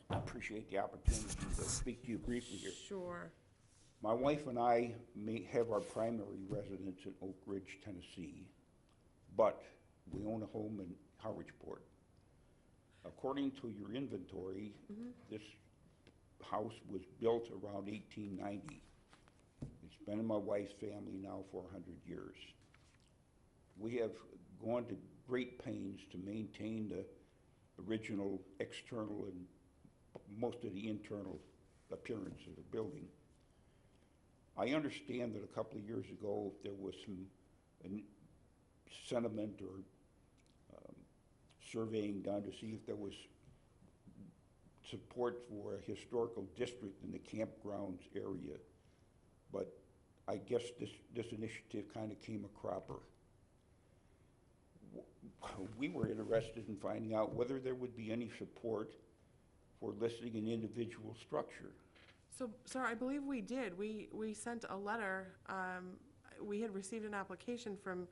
I appreciate the opportunity to speak to you briefly here. Sure. My wife and I have our primary residence in Oak Ridge, Tennessee, but we own a home in Harwichport. According to your inventory, this house was built around 1890. It's been in my wife's family now for 100 years. We have gone to great pains to maintain the original external and most of the internal appearance of the building. I understand that a couple of years ago there was some sentiment or surveying done to see if there was support for a historical district in the campgrounds area. But I guess this initiative kind of came a cropper. We were interested in finding out whether there would be any support for listing an individual structure. So, sir, I believe we did. We sent a letter. We had received an application from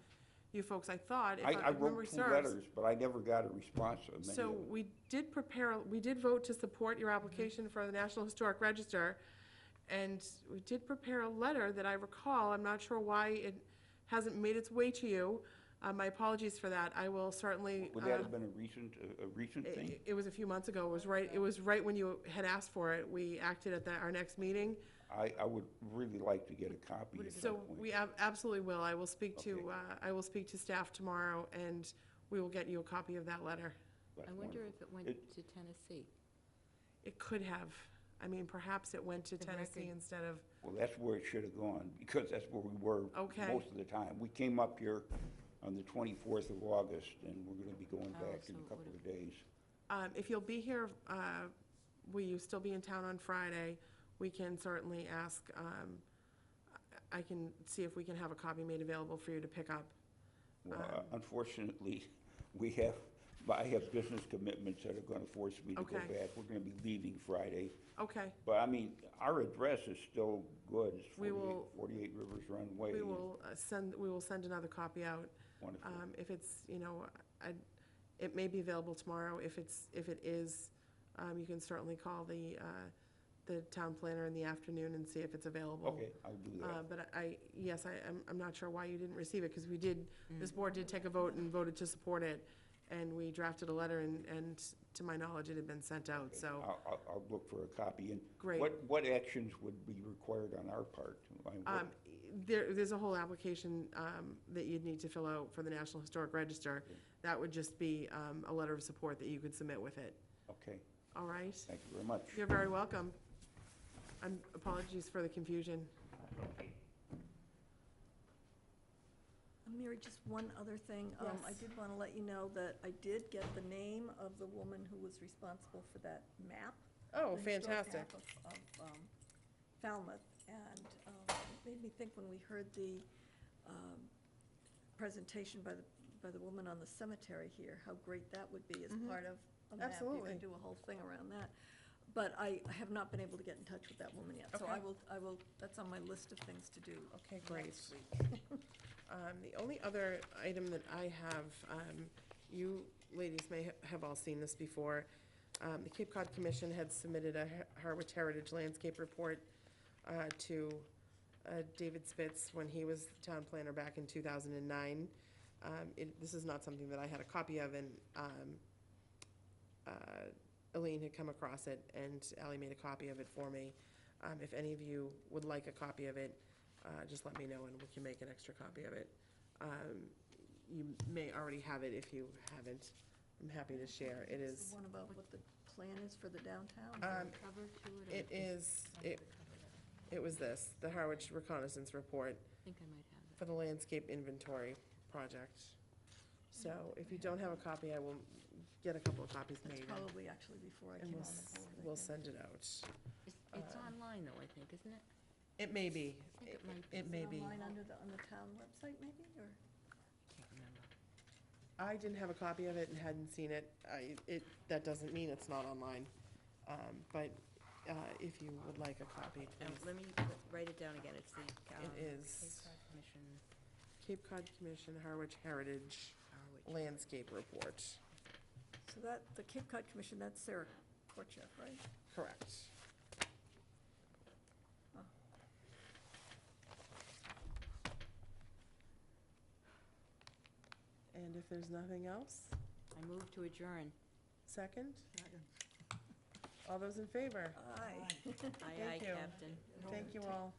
you folks, I thought, if I memory wrote two serves. letters, but I never got a response on many So of them. we did vote to support your application for the National Historic Register, and we did prepare a letter that I recall. I'm not sure why it hasn't made its way to you. My apologies for that. I will certainly. Would that have been a recent thing? It was a few months ago. It was right when you had asked for it. We acted at our next meeting. I would really like to get a copy at So that point. we absolutely will. I will speak to, Okay. I will speak to staff tomorrow, and we will get you a copy of that letter. That's I wonder wonderful. if it went It- to Tennessee. It could have. I mean, perhaps it went to The Tennessee record. instead of, Well, that's where it should have gone, because that's where we were Okay. most of the time. We came up here on the 24th of August, and we're gonna be going Oh, back so in a it couple would've- of days. if you'll be here, will you still be in town on Friday? We can certainly ask, I can see if we can have a copy made available for you to pick up. Well, unfortunately, I have business commitments that are gonna force me to go Okay. back. We're gonna be leaving Friday. Okay, But, I mean, our address is still good. It's We 48 will- 48 Rivers Run Way. we will send another copy out. Wonderful. If it's, it may be available tomorrow. If it is, you can certainly call the town planner in the afternoon and see if it's available. Okay, I'll do that. But I'm not sure why you didn't receive it, because this board did take a vote and voted to support it, and we drafted a letter, and to my knowledge, it had been sent out, Okay, so, I'll look for a copy. And Great. what actions would be required on our part? there's a whole application that you'd need to fill out for the National Historic Register. That would just be a letter of support that you could submit with it. Okay, All right? thank you very much. You're very welcome. Apologies for the confusion. Mary, just one other thing. I Yes. did want to let you know that I did get the name of the woman who was responsible for that map. Oh, the historic fantastic. map of Falmouth, and it made me think when we heard the presentation by the woman on the cemetery here, how great that would be as part of a map. You Absolutely. could do a whole thing around that. But I have not been able to get in touch with that woman yet, so Okay. I will, that's on my list of things to do. Okay, great. next week. The only other item that I have, you ladies may have all seen this before. The Cape Cod Commission had submitted a Harwich Heritage Landscape Report to David Spitz when he was town planner back in 2009. This is not something that I had a copy of, and Elaine had come across it, and Ally made a copy of it for me. If any of you would like a copy of it, just let me know and we can make an extra copy of it. You may already have it. If you haven't, I'm happy to share. It Is is, the one about what the plan is for the downtown? Is there a cover to it? or- it is, it was this, the Harwich Reconnaissance Report I think I might have it. for the landscape inventory project. So if you don't have a copy, I will get a couple of copies That's made, probably actually before I and came we'll, on the board. I we'll think. send it out. It's online though, I think, isn't it? It may be, I think it might be. it may be. Online on the town website maybe, or? Can't remember. I didn't have a copy of it and hadn't seen it. That doesn't mean it's not online. But if you would like a copy, please. Let me write it down again. It's the It is Cape Cod Commission, Cape Cod Commission Harwich Heritage Harwich. Landscape Report. So that, the Cape Cod Commission, that's Sarah Korchak, right? Correct. And if there's nothing else, I move to adjourn. second? All those in favor? Aye. Aye, aye, Thank you. Captain. Thank you all.